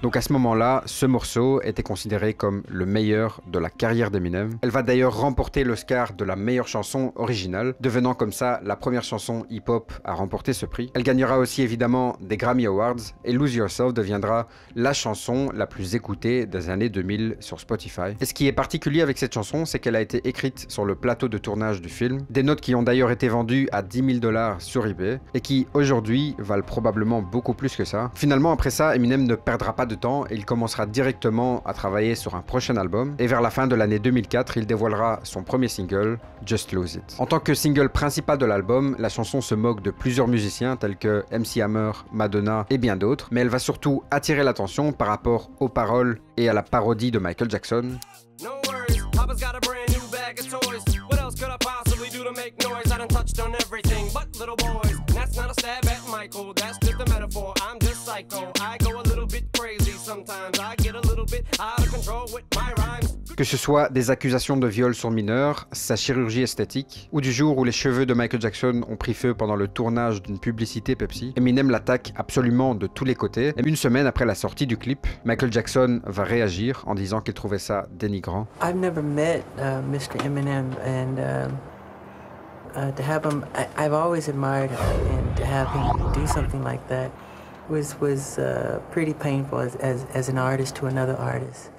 Donc Donc à ce moment-là, ce morceau était considéré comme le meilleur de la carrière d'Eminem. Elle va d'ailleurs remporter l'Oscar de la meilleure chanson originale, devenant comme ça la première chanson hip-hop à remporter ce prix. Elle gagnera aussi évidemment des Grammy Awards et Lose Yourself deviendra la chanson la plus écoutée des années 2000 sur Spotify. Et ce qui est particulier avec cette chanson, c'est qu'elle a été écrite sur le plateau de tournage du film, des notes qui ont d'ailleurs été vendues à 10 000 $ sur eBay et qui aujourd'hui valent probablement beaucoup plus que ça. Finalement, après ça, Eminem ne perdra pas de temps et il commencera directement à travailler sur un prochain album. Et vers la fin de l'année 2004, il dévoilera son premier single, Just Lose It. En tant que single principal de l'album, la chanson se moque de plusieurs musiciens tels que MC Hammer, Madonna et bien d'autres, mais elle va surtout attirer l'attention par rapport aux paroles et à la parodie de Michael Jackson. Que ce soit des accusations de viol sur mineurs, sa chirurgie esthétique, ou du jour où les cheveux de Michael Jackson ont pris feu pendant le tournage d'une publicité Pepsi, Eminem l'attaque absolument de tous les côtés. Et une semaine après la sortie du clip, Michael Jackson va réagir en disant qu'il trouvait ça dénigrant. I've never met Mr. Eminem, and to have him, I've always admired him, and to have him do something like that was pretty painful as an artist to another artist.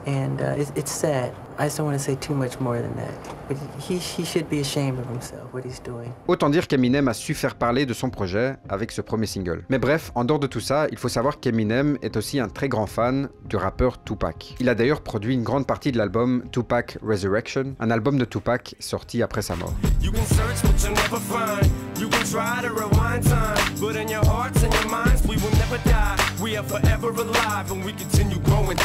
And it's sad. I just don't want to say too much more than that. But he should be ashamed of himself, what he's doing. Autant dire qu'Eminem a su faire parler de son projet avec ce premier single. Mais bref, en dehors de tout ça, il faut savoir qu'Eminem est aussi un très grand fan du rappeur Tupac. Il a d'ailleurs produit une grande partie de l'album Tupac Resurrection, un album de Tupac sorti après sa mort. You can search but you'll never find. You can try to rewind time, but in your hearts and your minds we will never die. We are forever alive and we continue growing.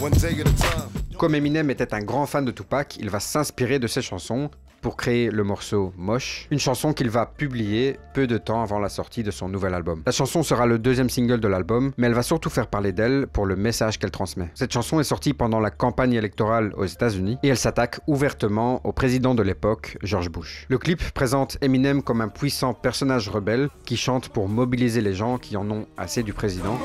One day at a time. Comme Eminem était un grand fan de Tupac, il va s'inspirer de ses chansons pour créer le morceau Mosh, une chanson qu'il va publier peu de temps avant la sortie de son nouvel album. La chanson sera le deuxième single de l'album, mais elle va surtout faire parler d'elle pour le message qu'elle transmet. Cette chanson est sortie pendant la campagne électorale aux États-Unis et elle s'attaque ouvertement au président de l'époque, George Bush. Le clip présente Eminem comme un puissant personnage rebelle qui chante pour mobiliser les gens qui en ont assez du président.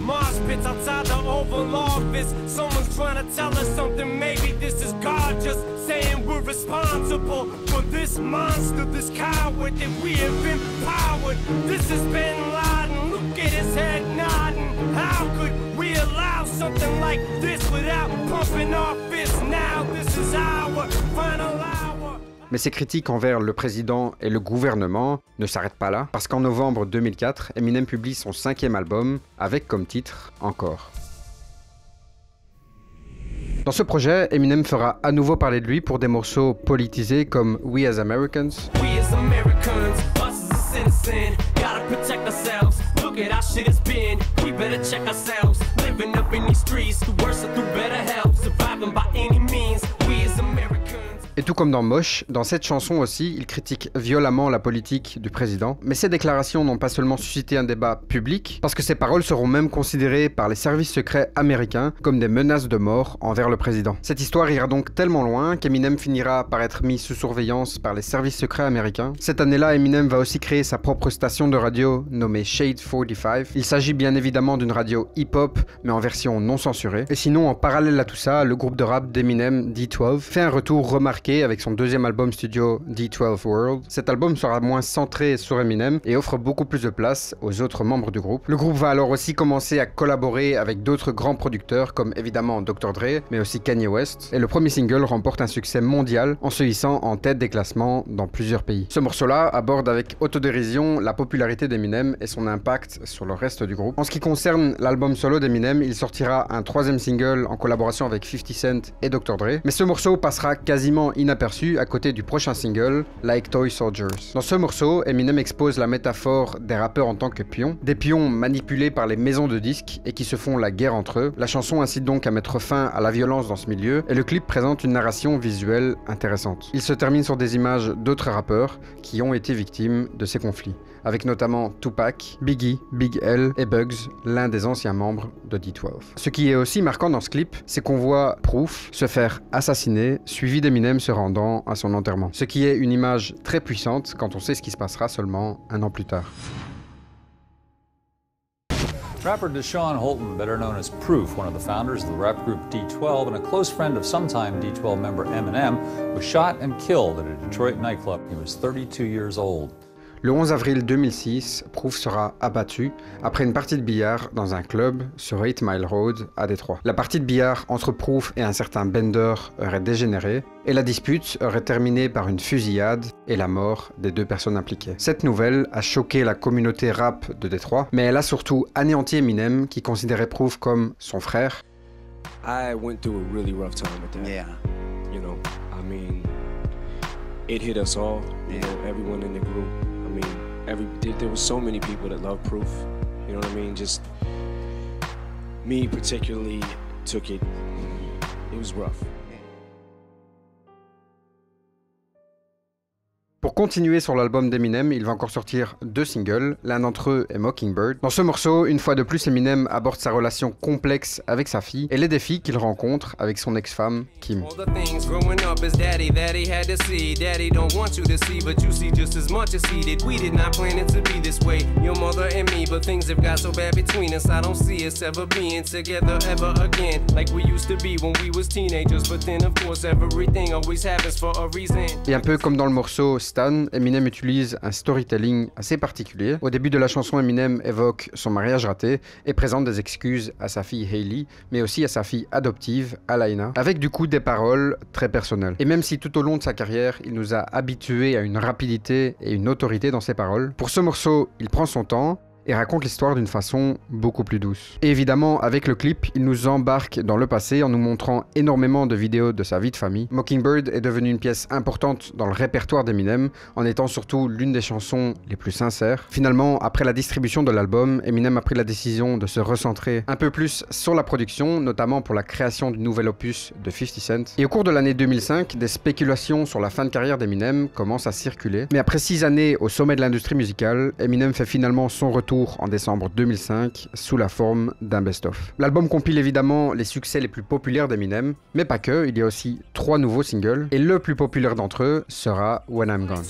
Mosh pits outside the Oval Office. Someone's trying to tell us something. Maybe this is God just saying we're responsible for this monster, this coward that we have empowered. This is Bin Laden. Look at his head nodding. How could we allow something like this without pumping our fists? Now this is our final hour. Mais ces critiques envers le président et le gouvernement ne s'arrêtent pas là, parce qu'en novembre 2004, Eminem publie son 5e album, avec comme titre « Encore ». Dans ce projet, Eminem fera à nouveau parler de lui pour des morceaux politisés comme « We as Americans ». Et tout comme dans Mosh, dans cette chanson aussi, il critique violemment la politique du président. Mais ces déclarations n'ont pas seulement suscité un débat public, parce que ces paroles seront même considérées par les services secrets américains comme des menaces de mort envers le président. Cette histoire ira donc tellement loin qu'Eminem finira par être mis sous surveillance par les services secrets américains. Cette année-là, Eminem va aussi créer sa propre station de radio nommée Shade 45. Il s'agit bien évidemment d'une radio hip-hop, mais en version non censurée. Et sinon, en parallèle à tout ça, le groupe de rap d'Eminem, D12, fait un retour remarqué avec son deuxième album studio D12 World. Cet album sera moins centré sur Eminem et offre beaucoup plus de place aux autres membres du groupe. Le groupe va alors aussi commencer à collaborer avec d'autres grands producteurs comme évidemment Dr. Dre, mais aussi Kanye West. Et le premier single remporte un succès mondial en se hissant en tête des classements dans plusieurs pays. Ce morceau-là aborde avec autodérision la popularité d'Eminem et son impact sur le reste du groupe. En ce qui concerne l'album solo d'Eminem, il sortira un 3e single en collaboration avec 50 Cent et Dr. Dre. Mais ce morceau passera quasiment inaperçu à côté du prochain single, Like Toy Soldiers. Dans ce morceau, Eminem expose la métaphore des rappeurs en tant que pions, des pions manipulés par les maisons de disques et qui se font la guerre entre eux. La chanson incite donc à mettre fin à la violence dans ce milieu et le clip présente une narration visuelle intéressante. Il se termine sur des images d'autres rappeurs qui ont été victimes de ces conflits, avec notamment Tupac, Biggie, Big L et Bugs, l'un des anciens membres de D12. Ce qui est aussi marquant dans ce clip, c'est qu'on voit Proof se faire assassiner, suivi d'Eminem se rendant à son enterrement. Ce qui est une image très puissante quand on sait ce qui se passera seulement un an plus tard. Rapper Deshaun Holton, better known as Proof, one of the founders of the rap group D12 and a close friend of sometime D12 member Eminem, was shot and killed at a Detroit nightclub. He was 32 years old. Le 11 avril 2006, Proof sera abattu après une partie de billard dans un club sur 8 Mile Road à Détroit. La partie de billard entre Proof et un certain Bender aurait dégénéré et la dispute aurait terminé par une fusillade et la mort des deux personnes impliquées. Cette nouvelle a choqué la communauté rap de Détroit, mais elle a surtout anéanti Eminem qui considérait Proof comme son frère. I went through a really rough time with that. Yeah. You know, I mean, it hit us all, you know, everyone in the group. I mean, there was so many people that love Proof, you know what I mean? Just, me particularly took it was rough. Pour continuer sur l'album d'Eminem, il va encore sortir 2 singles, l'un d'entre eux est Mockingbird. Dans ce morceau, une fois de plus, Eminem aborde sa relation complexe avec sa fille et les défis qu'il rencontre avec son ex-femme, Kim. Et un peu comme dans le morceau Stan, Eminem utilise un storytelling assez particulier. Au début de la chanson, Eminem évoque son mariage raté et présente des excuses à sa fille Hailey, mais aussi à sa fille adoptive, Alaina, avec du coup des paroles très personnelles. Et même si tout au long de sa carrière, il nous a habitués à une rapidité et une autorité dans ses paroles, pour ce morceau, il prend son temps et raconte l'histoire d'une façon beaucoup plus douce. Et évidemment, avec le clip, il nous embarque dans le passé en nous montrant énormément de vidéos de sa vie de famille. Mockingbird est devenue une pièce importante dans le répertoire d'Eminem, en étant surtout l'une des chansons les plus sincères. Finalement, après la distribution de l'album, Eminem a pris la décision de se recentrer un peu plus sur la production, notamment pour la création du nouvel opus de 50 Cent. Et au cours de l'année 2005, des spéculations sur la fin de carrière d'Eminem commencent à circuler. Mais après 6 années au sommet de l'industrie musicale, Eminem fait finalement son retour en décembre 2005 sous la forme d'un best-of. L'album compile évidemment les succès les plus populaires d'Eminem, mais pas que, il y a aussi 3 nouveaux singles, et le plus populaire d'entre eux sera When I'm Gone.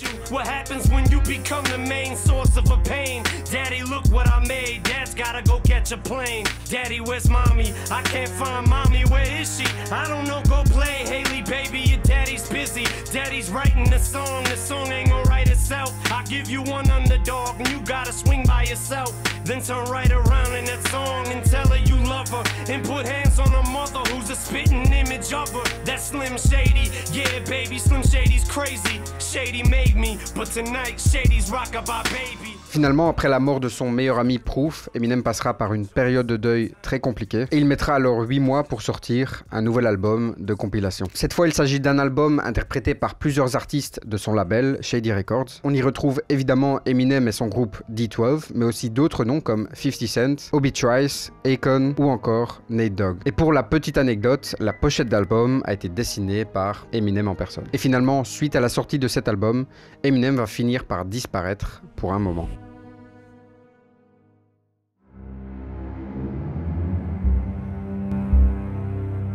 Daddy, look what I made. Dad's gotta go catch a plane. Daddy, where's mommy? I can't find mommy. Where is she? I don't know. Go play, Haley, baby. Your daddy's busy. Daddy's writing the song. The song ain't gonna write itself. I give you one underdog, and you gotta swing by yourself. Then turn right around in that song and tell her you love her. And put hands on her mother, who's a spitting image of her. That's Slim Shady. Yeah, baby, Slim Shady's crazy. Shady made me, but tonight Shady's rockabye baby. Finalement, après la mort de son meilleur ami Proof, Eminem passera par une période de deuil très compliquée et il mettra alors 8 mois pour sortir un nouvel album de compilation. Cette fois, il s'agit d'un album interprété par plusieurs artistes de son label, Shady Records. On y retrouve évidemment Eminem et son groupe D12, mais aussi d'autres noms comme 50 Cent, Obi Trice, Akon ou encore Nate Dogg. Et pour la petite anecdote, la pochette d'album a été dessinée par Eminem en personne. Et finalement, suite à la sortie de cet album, Eminem va finir par disparaître pour un moment.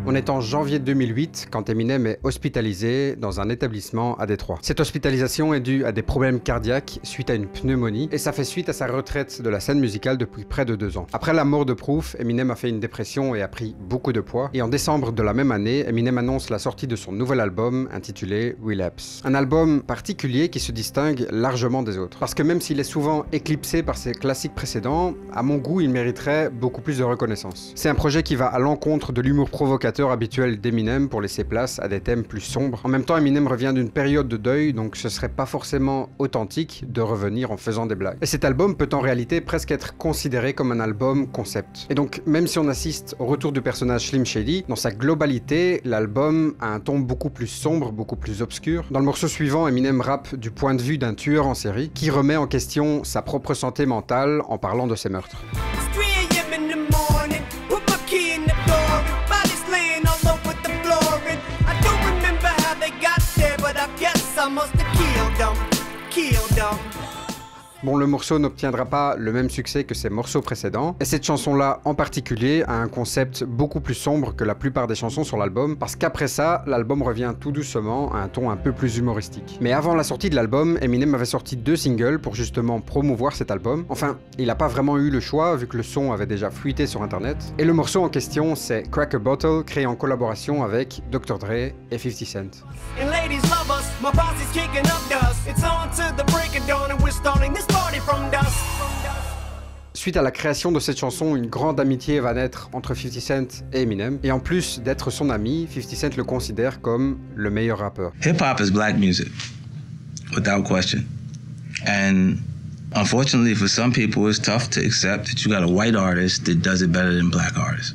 On est en janvier 2008 quand Eminem est hospitalisé dans un établissement à Détroit. Cette hospitalisation est due à des problèmes cardiaques suite à une pneumonie et ça fait suite à sa retraite de la scène musicale depuis près de 2 ans. Après la mort de Proof, Eminem a fait une dépression et a pris beaucoup de poids. Et en décembre de la même année, Eminem annonce la sortie de son nouvel album intitulé Relapse. Un album particulier qui se distingue largement des autres. Parce que même s'il est souvent éclipsé par ses classiques précédents, à mon goût, il mériterait beaucoup plus de reconnaissance. C'est un projet qui va à l'encontre de l'humour provocateur habituel d'Eminem pour laisser place à des thèmes plus sombres. En même temps, Eminem revient d'une période de deuil, donc ce serait pas forcément authentique de revenir en faisant des blagues. Et cet album peut en réalité presque être considéré comme un album concept. Et donc, même si on assiste au retour du personnage Slim Shady, dans sa globalité, l'album a un ton beaucoup plus sombre, beaucoup plus obscur. Dans le morceau suivant, Eminem rappe du point de vue d'un tueur en série qui remet en question sa propre santé mentale en parlant de ses meurtres. Bon, le morceau n'obtiendra pas le même succès que ses morceaux précédents, et cette chanson-là en particulier a un concept beaucoup plus sombre que la plupart des chansons sur l'album, parce qu'après ça, l'album revient tout doucement à un ton un peu plus humoristique. Mais avant la sortie de l'album, Eminem avait sorti 2 singles pour justement promouvoir cet album. Enfin, il n'a pas vraiment eu le choix vu que le son avait déjà fuité sur internet. Et le morceau en question, c'est Crack a Bottle, créé en collaboration avec Dr. Dre et 50 Cent. Suite à la création de cette chanson, une grande amitié va naître entre 50 Cent et Eminem. Et en plus d'être son ami, 50 Cent le considère comme le meilleur rappeur. Hip-hop is black music, without question. And unfortunately for some people, it's tough to accept that you got a white artist that does it better than black artists.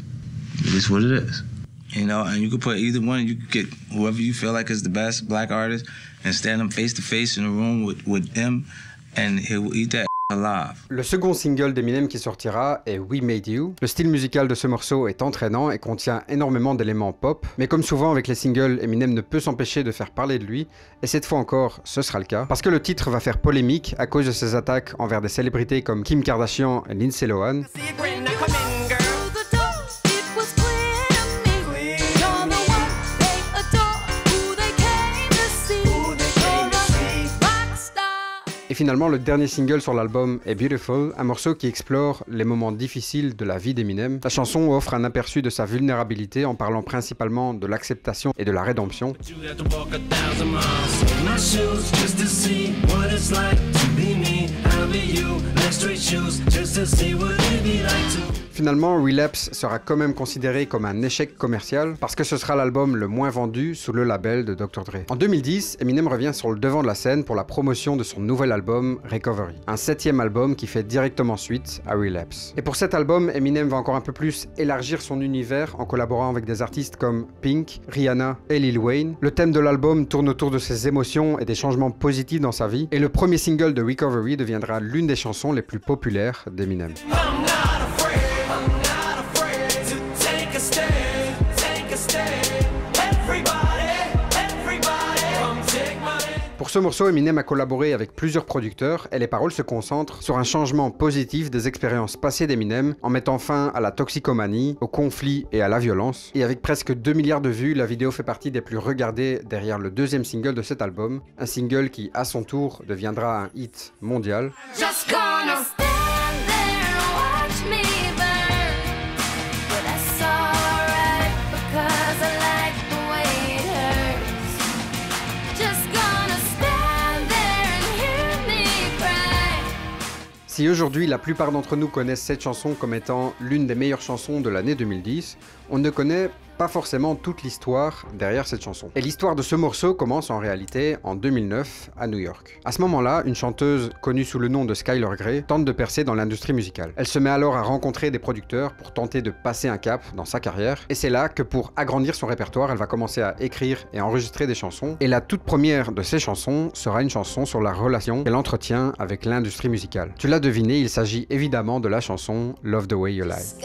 It is what it is. You know, and you could put either one, you could get whoever you feel like is the best black artist and stand them face to face in a room with him and he will eat that alive. Le second single d'Eminem qui sortira est We Made You. Le style musical de ce morceau est entraînant et contient énormément d'éléments pop, mais comme souvent avec les singles, Eminem ne peut s'empêcher de faire parler de lui, et cette fois encore, ce sera le cas, parce que le titre va faire polémique à cause de ses attaques envers des célébrités comme Kim Kardashian et Lindsay Lohan. Et finalement, le dernier single sur l'album est Beautiful, un morceau qui explore les moments difficiles de la vie d'Eminem. La chanson offre un aperçu de sa vulnérabilité en parlant principalement de l'acceptation et de la rédemption. Finalement, Relapse sera quand même considéré comme un échec commercial parce que ce sera l'album le moins vendu sous le label de Dr. Dre. En 2010, Eminem revient sur le devant de la scène pour la promotion de son nouvel album Recovery, un 7e album qui fait directement suite à Relapse. Et pour cet album, Eminem va encore un peu plus élargir son univers en collaborant avec des artistes comme Pink, Rihanna et Lil Wayne. Le thème de l'album tourne autour de ses émotions et des changements positifs dans sa vie, et le premier single de Recovery deviendra l'une des chansons les plus populaires d'Eminem. Pour ce morceau, Eminem a collaboré avec plusieurs producteurs et les paroles se concentrent sur un changement positif des expériences passées d'Eminem en mettant fin à la toxicomanie, au conflit et à la violence. Et avec presque 2 milliards de vues, la vidéo fait partie des plus regardées derrière le 2e single de cet album, un single qui, à son tour, deviendra un hit mondial. Si aujourd'hui la plupart d'entre nous connaissent cette chanson comme étant l'une des meilleures chansons de l'année 2010, on ne connaît pas forcément toute l'histoire derrière cette chanson. Et l'histoire de ce morceau commence en réalité en 2009 à New York. À ce moment-là, une chanteuse connue sous le nom de Skylar Grey tente de percer dans l'industrie musicale. Elle se met alors à rencontrer des producteurs pour tenter de passer un cap dans sa carrière. Et c'est là que pour agrandir son répertoire, elle va commencer à écrire et enregistrer des chansons. Et la toute première de ces chansons sera une chanson sur la relation qu'elle entretient avec l'industrie musicale. Tu l'as deviné, il s'agit évidemment de la chanson Love the Way You Lie.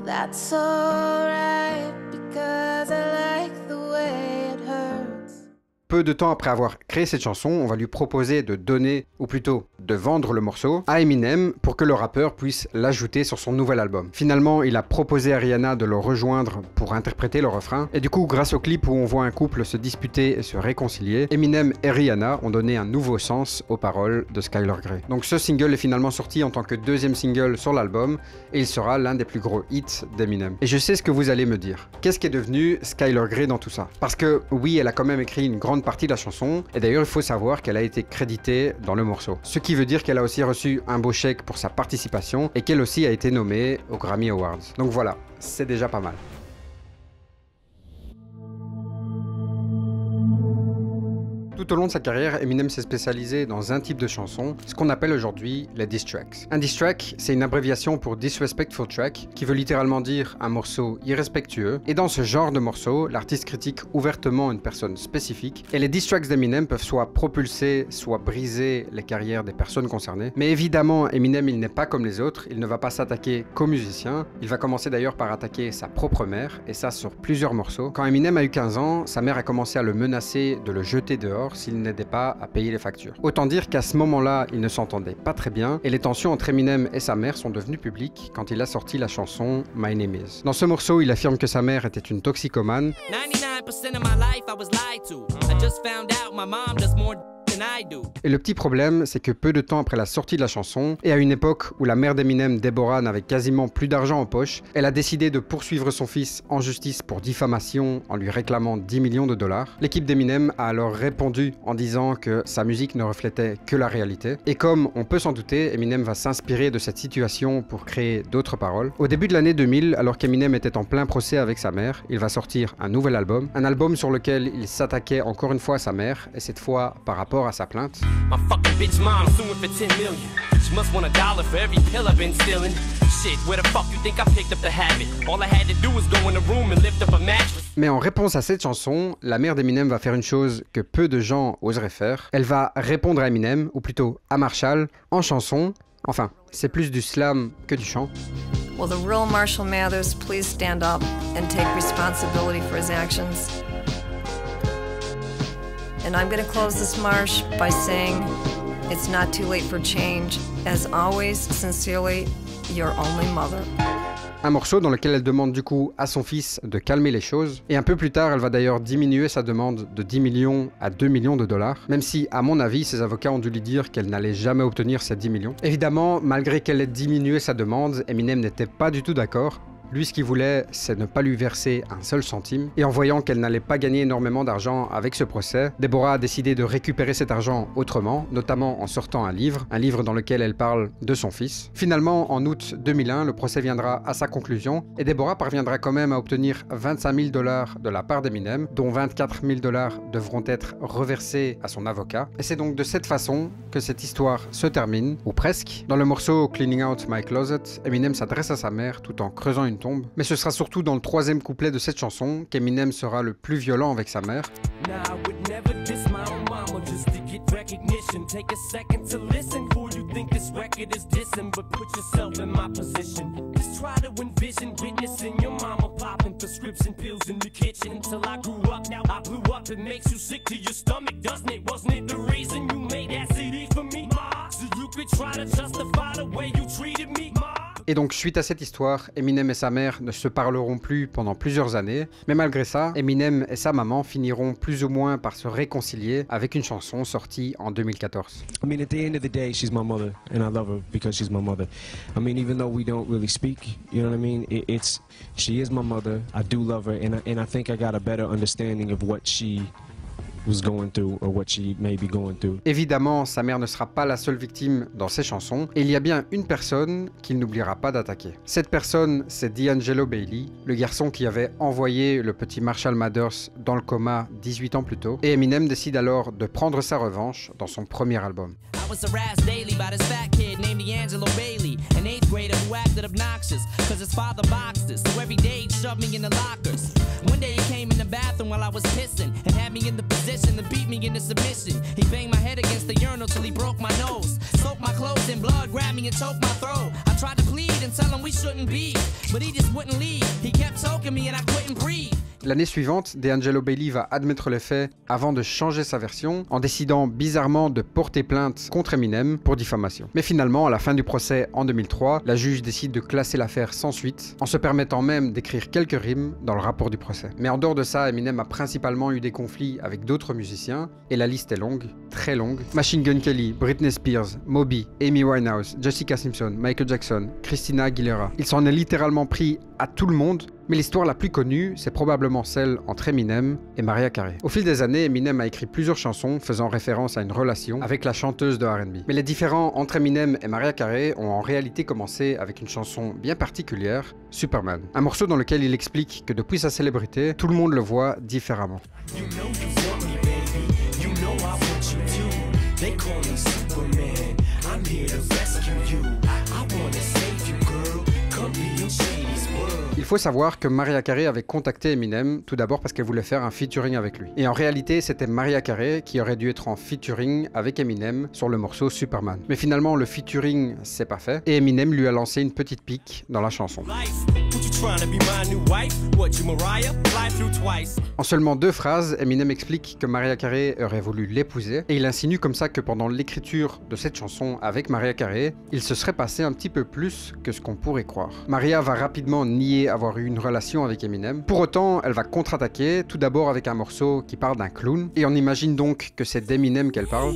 That's alright because I like the way it hurts. Peu de temps après avoir créé cette chanson, on va lui proposer de donner, ou plutôt de vendre le morceau, à Eminem pour que le rappeur puisse l'ajouter sur son nouvel album. Finalement, il a proposé à Rihanna de le rejoindre pour interpréter le refrain, et du coup, grâce au clip où on voit un couple se disputer et se réconcilier, Eminem et Rihanna ont donné un nouveau sens aux paroles de Skylar Grey. Donc ce single est finalement sorti en tant que 2e single sur l'album, et il sera l'un des plus gros hits d'Eminem. Et je sais ce que vous allez me dire. Qu'est-ce qui est devenu Skylar Grey dans tout ça? Parce que oui, elle a quand même écrit une grande partie de la chanson, et d'ailleurs il faut savoir qu'elle a été créditée dans le morceau. Ce qui veut dire qu'elle a aussi reçu un beau chèque pour sa participation, et qu'elle aussi a été nommée aux Grammy Awards. Donc voilà, c'est déjà pas mal. Tout Tout au long de sa carrière, Eminem s'est spécialisé dans un type de chanson, ce qu'on appelle aujourd'hui les diss tracks. Un diss track, c'est une abréviation pour disrespectful track, qui veut littéralement dire un morceau irrespectueux. Et dans ce genre de morceau, l'artiste critique ouvertement une personne spécifique, et les diss tracks d'Eminem peuvent soit propulser, soit briser les carrières des personnes concernées. Mais évidemment, Eminem, il n'est pas comme les autres, il ne va pas s'attaquer qu'aux musiciens, il va commencer d'ailleurs par attaquer sa propre mère, et ça sur plusieurs morceaux. Quand Eminem a eu 15 ans, sa mère a commencé à le menacer de le jeter dehors s'il n'aidait pas à payer les factures. Autant dire qu'à ce moment-là, ils ne s'entendaient pas très bien, et les tensions entre Eminem et sa mère sont devenues publiques quand il a sorti la chanson My Name Is. Dans ce morceau, il affirme que sa mère était une toxicomane. 99% of my life I was lied to. I just found out my mom does more than I do. Et le petit problème, c'est que peu de temps après la sortie de la chanson, et à une époque où la mère d'Eminem, Deborah, n'avait quasiment plus d'argent en poche, elle a décidé de poursuivre son fils en justice pour diffamation en lui réclamant 10 millions de dollars. L'équipe d'Eminem a alors répondu en disant que sa musique ne reflétait que la réalité. Et comme on peut s'en douter, Eminem va s'inspirer de cette situation pour créer d'autres paroles. Au début de l'année 2000, alors qu'Eminem était en plein procès avec sa mère, il va sortir un nouvel album. Un album sur lequel il s'attaquait encore une fois à sa mère, et cette fois par rapport à sa plainte. My fucking bitch mom suing for 10 million. She must want $1 for every pill I've been stealing. Shit, where the fuck you think I picked up the habit? All I had to do was go in the room and lift up a mattress. Mais en réponse à cette chanson, la mère d'Eminem va faire une chose que peu de gens oseraient faire. Elle va répondre à Eminem, ou plutôt à Marshall, en chanson. Enfin, c'est plus du slam que du chant. Will the real Marshall Mathers please stand up and take responsibility for his actions? And I'm going to close this march by saying it's not too late for change. As always, sincerely, your only mother. Un morceau dans lequel elle demande du coup à son fils de calmer les choses. Et un peu plus tard, elle va d'ailleurs diminuer sa demande de 10 millions à 2 millions de dollars. Même si, à mon avis, ses avocats ont dû lui dire qu'elle n'allait jamais obtenir ces 10 millions. Évidemment, malgré qu'elle ait diminué sa demande, Eminem n'était pas du tout d'accord. Lui, ce qu'il voulait, c'est ne pas lui verser un seul centime. Et en voyant qu'elle n'allait pas gagner énormément d'argent avec ce procès, Deborah a décidé de récupérer cet argent autrement, notamment en sortant un livre dans lequel elle parle de son fils. Finalement, en août 2001, le procès viendra à sa conclusion et Deborah parviendra quand même à obtenir 25 000 $ de la part d'Eminem, dont 24 000 $ devront être reversés à son avocat. Et c'est donc de cette façon que cette histoire se termine, ou presque. Dans le morceau Cleaning Out My Closet, Eminem s'adresse à sa mère tout en creusant une tombe. Mais ce sera surtout dans le troisième couplet de cette chanson qu'Eminem sera le plus violent avec sa mère. Et donc, suite à cette histoire, Eminem et sa mère ne se parleront plus pendant plusieurs années. Mais malgré ça, Eminem et sa maman finiront plus ou moins par se réconcilier avec une chanson sortie en 2014. I mean, at the end of the day, she's my mother, and I love her because she's my mother. I mean, even though we don't really speak, you know what I mean? She is my mother. I do love her, and I think I got a better understanding of what she was going through or what she may be going through. Évidemment, sa mère ne sera pas la seule victime dans ses chansons, et il y a bien une personne qu'il n'oubliera pas d'attaquer. Cette personne, c'est D'Angelo Bailey, le garçon qui avait envoyé le petit Marshall Mathers dans le coma 18 ans plus tôt, et Eminem décide alors de prendre sa revanche dans son premier album. I was harassed daily by this fat kid named D'Angelo Bailey, an 8th grader who acted obnoxious, cause his father boxed us, so every day he'd shove me in the lockers. One day he came in the bathroom while I was pissing, and had me in the position to beat me into submission. He banged my head against the urinal till he broke my nose, soaked my clothes in blood, grabbed me and choked my throat. I tried to plead and tell him we shouldn't be, but he just wouldn't leave. He kept choking me and I couldn't breathe. L'année suivante, D'Angelo Bailey va admettre les faits avant de changer sa version en décidant bizarrement de porter plainte contre Eminem pour diffamation. Mais finalement, à la fin du procès en 2003, la juge décide de classer l'affaire sans suite, en se permettant même d'écrire quelques rimes dans le rapport du procès. Mais en dehors de ça, Eminem a principalement eu des conflits avec d'autres musiciens, et la liste est longue, très longue. Machine Gun Kelly, Britney Spears, Moby, Amy Winehouse, Jessica Simpson, Michael Jackson, Christina Aguilera. Il s'en est littéralement pris à tout le monde, mais l'histoire la plus connue, c'est probablement celle entre Eminem et Mariah Carey. Au fil des années, Eminem a écrit plusieurs chansons faisant référence à une relation avec la chanteuse de R&B. Mais les différends entre Eminem et Mariah Carey ont en réalité commencé avec une chanson bien particulière, Superman. Un morceau dans lequel il explique que depuis sa célébrité, tout le monde le voit différemment. You know you want me, baby. You know I They call me Superman. I'm here to rescue you. I wanna save you, girl. Come be in Shady's world. Il faut savoir que Mariah Carey avait contacté Eminem tout d'abord parce qu'elle voulait faire un featuring avec lui. Et en réalité, c'était Mariah Carey qui aurait dû être en featuring avec Eminem sur le morceau Superman. Mais finalement, le featuring s'est pas fait et Eminem lui a lancé une petite pique dans la chanson. En seulement 2 phrases, Eminem explique que Mariah Carey aurait voulu l'épouser et il insinue comme ça que pendant l'écriture de cette chanson avec Mariah Carey, il se serait passé un petit peu plus que ce qu'on pourrait croire. Mariah va rapidement nier avoir eu une relation avec Eminem. Pour autant, elle va contre-attaquer, tout d'abord avec un morceau qui parle d'un clown et on imagine donc que c'est d'Eminem qu'elle parle.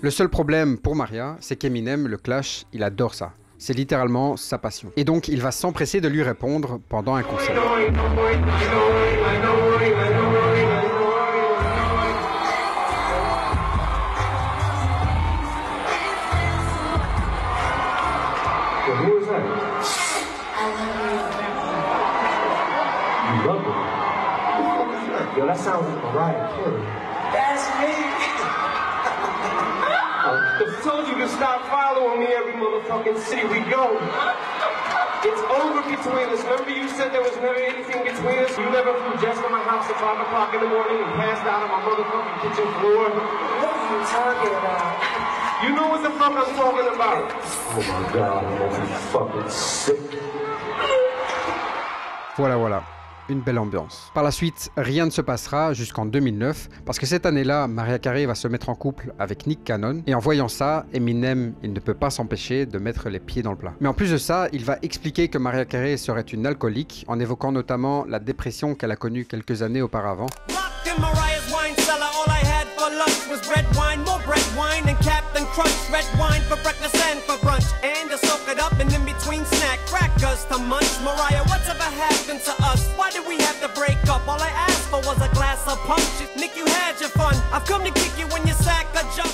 Le seul problème pour Mariah, c'est qu'Eminem, le clash, il adore ça. C'est littéralement sa passion. Et donc, il va s'empresser de lui répondre pendant un concert. Yo, that sounds like Mariah Carey. That's me. I told you to stop following me every motherfucking city we go. It's over between us. Remember you said there was never anything between us? You never flew jets from my house at 5 o'clock in the morning and passed out on my motherfucking kitchen floor. What are you talking about? You know what the fuck I'm talking about. Oh my God, I'm gonna be fucking sick. Voilà. Une belle ambiance. Par la suite, rien ne se passera jusqu'en 2009, parce que cette année-là, Mariah Carey va se mettre en couple avec Nick Cannon, et en voyant ça, Eminem, il ne peut pas s'empêcher de mettre les pieds dans le plat. Mais en plus de ça, il va expliquer que Mariah Carey serait une alcoolique, en évoquant notamment la dépression qu'elle a connue quelques années auparavant.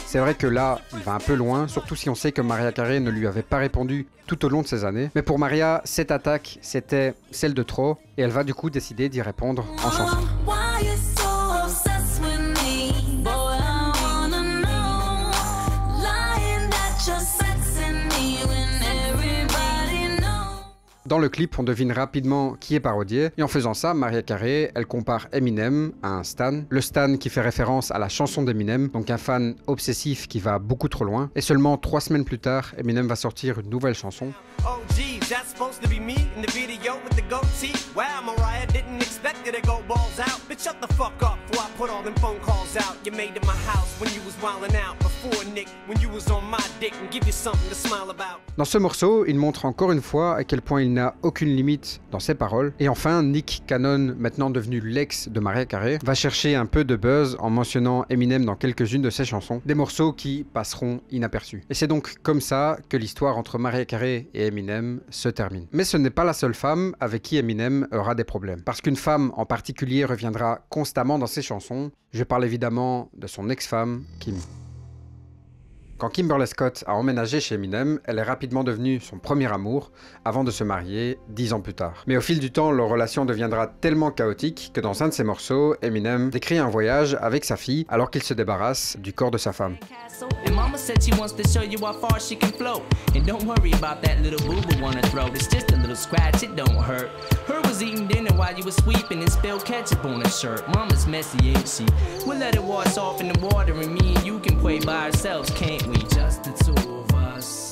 C'est vrai que là, il va un peu loin, surtout si on sait que Mariah Carey ne lui avait pas répondu tout au long de ces années. Mais pour Mariah, cette attaque, c'était celle de trop, et elle va du coup décider d'y répondre en chanson. Dans le clip, on devine rapidement qui est parodié, et en faisant ça, Mariah Carey, elle compare Eminem à un stan. Le stan qui fait référence à la chanson d'Eminem, donc un fan obsessif qui va beaucoup trop loin. Et seulement 3 semaines plus tard, Eminem va sortir une nouvelle chanson. That's supposed to be me in the video with the goatee. Wow, Mariah didn't expect it to go balls out. Bitch, shut the fuck up before I put all them phone calls out. You made it my house when you was wildin' out. Before Nick, when you was on my dick and give you something to smile about. Dans ce morceau, il montre encore une fois à quel point il n'a aucune limite dans ses paroles. Et enfin, Nick Cannon, maintenant devenu l'ex de Mariah Carey, va chercher un peu de buzz en mentionnant Eminem dans quelques-unes de ses chansons. Des morceaux qui passeront inaperçus. Et c'est donc comme ça que l'histoire entre Mariah Carey et Eminem se termine. Mais ce n'est pas la seule femme avec qui Eminem aura des problèmes. Parce qu'une femme en particulier reviendra constamment dans ses chansons. Je parle évidemment de son ex-femme, Kim. Quand Kimberly Scott a emménagé chez Eminem, elle est rapidement devenue son premier amour, avant de se marier 10 ans plus tard. Mais au fil du temps, leur relation deviendra tellement chaotique que dans un de ses morceaux, Eminem décrit un voyage avec sa fille alors qu'il se débarrasse du corps de sa femme. And mama said she wants to show you how far she can float. And don't worry about that little boo-boo on her throat. It's just a little scratch, it don't hurt. Her was eating dinner while you was sweeping and spilled ketchup on her shirt. Mama's messy, ain't she? We'll let it wash off in the water and me and you can play by ourselves, can't we? Just the two of us.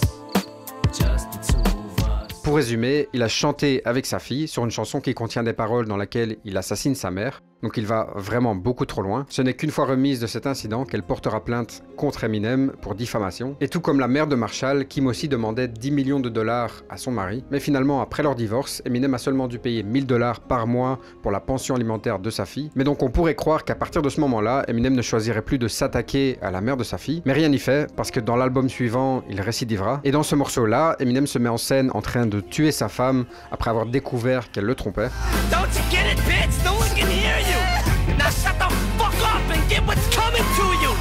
Just the two of us. Pour résumer, il a chanté avec sa fille sur une chanson qui contient des paroles dans laquelle il assassine sa mère. Donc il va vraiment beaucoup trop loin. Ce n'est qu'une fois remise de cet incident qu'elle portera plainte contre Eminem pour diffamation. Et tout comme la mère de Marshall, Kim aussi demandait 10 millions de dollars à son mari. Mais finalement, après leur divorce, Eminem a seulement dû payer 1000 dollars par mois pour la pension alimentaire de sa fille. Mais donc on pourrait croire qu'à partir de ce moment-là, Eminem ne choisirait plus de s'attaquer à la mère de sa fille. Mais rien n'y fait, parce que dans l'album suivant, il récidivera. Et dans ce morceau-là, Eminem se met en scène en train de tuer sa femme après avoir découvert qu'elle le trompait. Don't you get it, bitch? No one can hear you. Now shut the fuck up and get what's coming to you.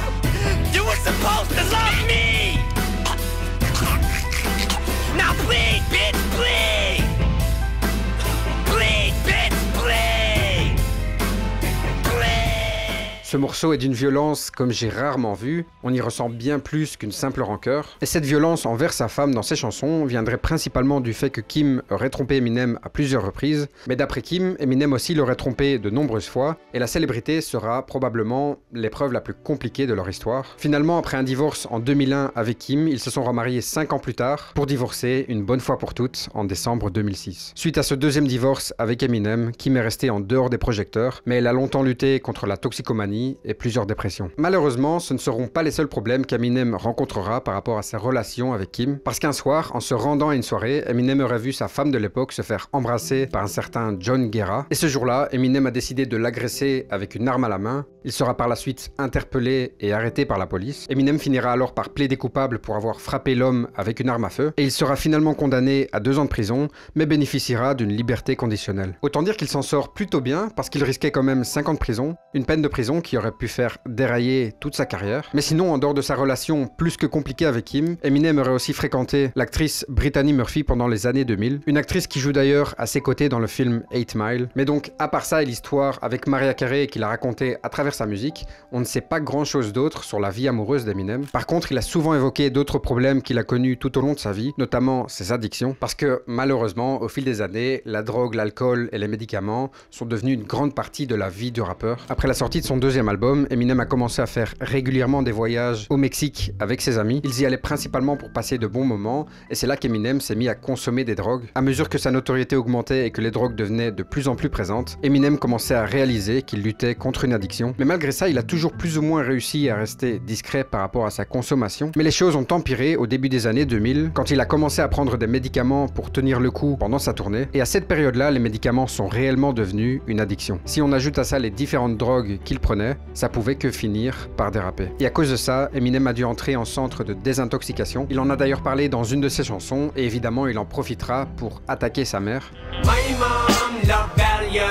Ce morceau est d'une violence comme j'ai rarement vu, on y ressent bien plus qu'une simple rancœur. Et cette violence envers sa femme dans ses chansons viendrait principalement du fait que Kim aurait trompé Eminem à plusieurs reprises, mais d'après Kim, Eminem aussi l'aurait trompé de nombreuses fois, et la célébrité sera probablement l'épreuve la plus compliquée de leur histoire. Finalement, après un divorce en 2001 avec Kim, ils se sont remariés 5 ans plus tard pour divorcer une bonne fois pour toutes en décembre 2006. Suite à ce deuxième divorce avec Eminem, Kim est restée en dehors des projecteurs, mais elle a longtemps lutté contre la toxicomanie et plusieurs dépressions. Malheureusement, ce ne seront pas les seuls problèmes qu'Eminem rencontrera par rapport à ses relations avec Kim, parce qu'un soir, en se rendant à une soirée, Eminem aurait vu sa femme de l'époque se faire embrasser par un certain John Guerra, et ce jour-là, Eminem a décidé de l'agresser avec une arme à la main. Il sera par la suite interpellé et arrêté par la police. Eminem finira alors par plaider coupable pour avoir frappé l'homme avec une arme à feu, et il sera finalement condamné à 2 ans de prison, mais bénéficiera d'une liberté conditionnelle. Autant dire qu'il s'en sort plutôt bien, parce qu'il risquait quand même 5 ans de prison, une peine de prison qui aurait pu faire dérailler toute sa carrière. Mais sinon, en dehors de sa relation plus que compliquée avec Kim, Eminem aurait aussi fréquenté l'actrice Brittany Murphy pendant les années 2000, une actrice qui joue d'ailleurs à ses côtés dans le film 8 Mile. Mais donc, à part ça et l'histoire avec Mariah Carey qu'il a racontée à travers sa musique, on ne sait pas grand chose d'autre sur la vie amoureuse d'Eminem. Par contre, il a souvent évoqué d'autres problèmes qu'il a connus tout au long de sa vie, notamment ses addictions, parce que malheureusement, au fil des années, la drogue, l'alcool et les médicaments sont devenus une grande partie de la vie du rappeur. Après la sortie de son deuxième album, Eminem a commencé à faire régulièrement des voyages au Mexique avec ses amis. Ils y allaient principalement pour passer de bons moments, et c'est là qu'Eminem s'est mis à consommer des drogues. À mesure que sa notoriété augmentait et que les drogues devenaient de plus en plus présentes, Eminem commençait à réaliser qu'il luttait contre une addiction. Mais malgré ça, il a toujours plus ou moins réussi à rester discret par rapport à sa consommation. Mais les choses ont empiré au début des années 2000, quand il a commencé à prendre des médicaments pour tenir le coup pendant sa tournée. Et à cette période-là, les médicaments sont réellement devenus une addiction. Si on ajoute à ça les différentes drogues qu'il prenait, ça pouvait que finir par déraper. Et à cause de ça, Eminem a dû entrer en centre de désintoxication. Il en a d'ailleurs parlé dans une de ses chansons, et évidemment, il en profitera pour attaquer sa mère. My mom loved Valium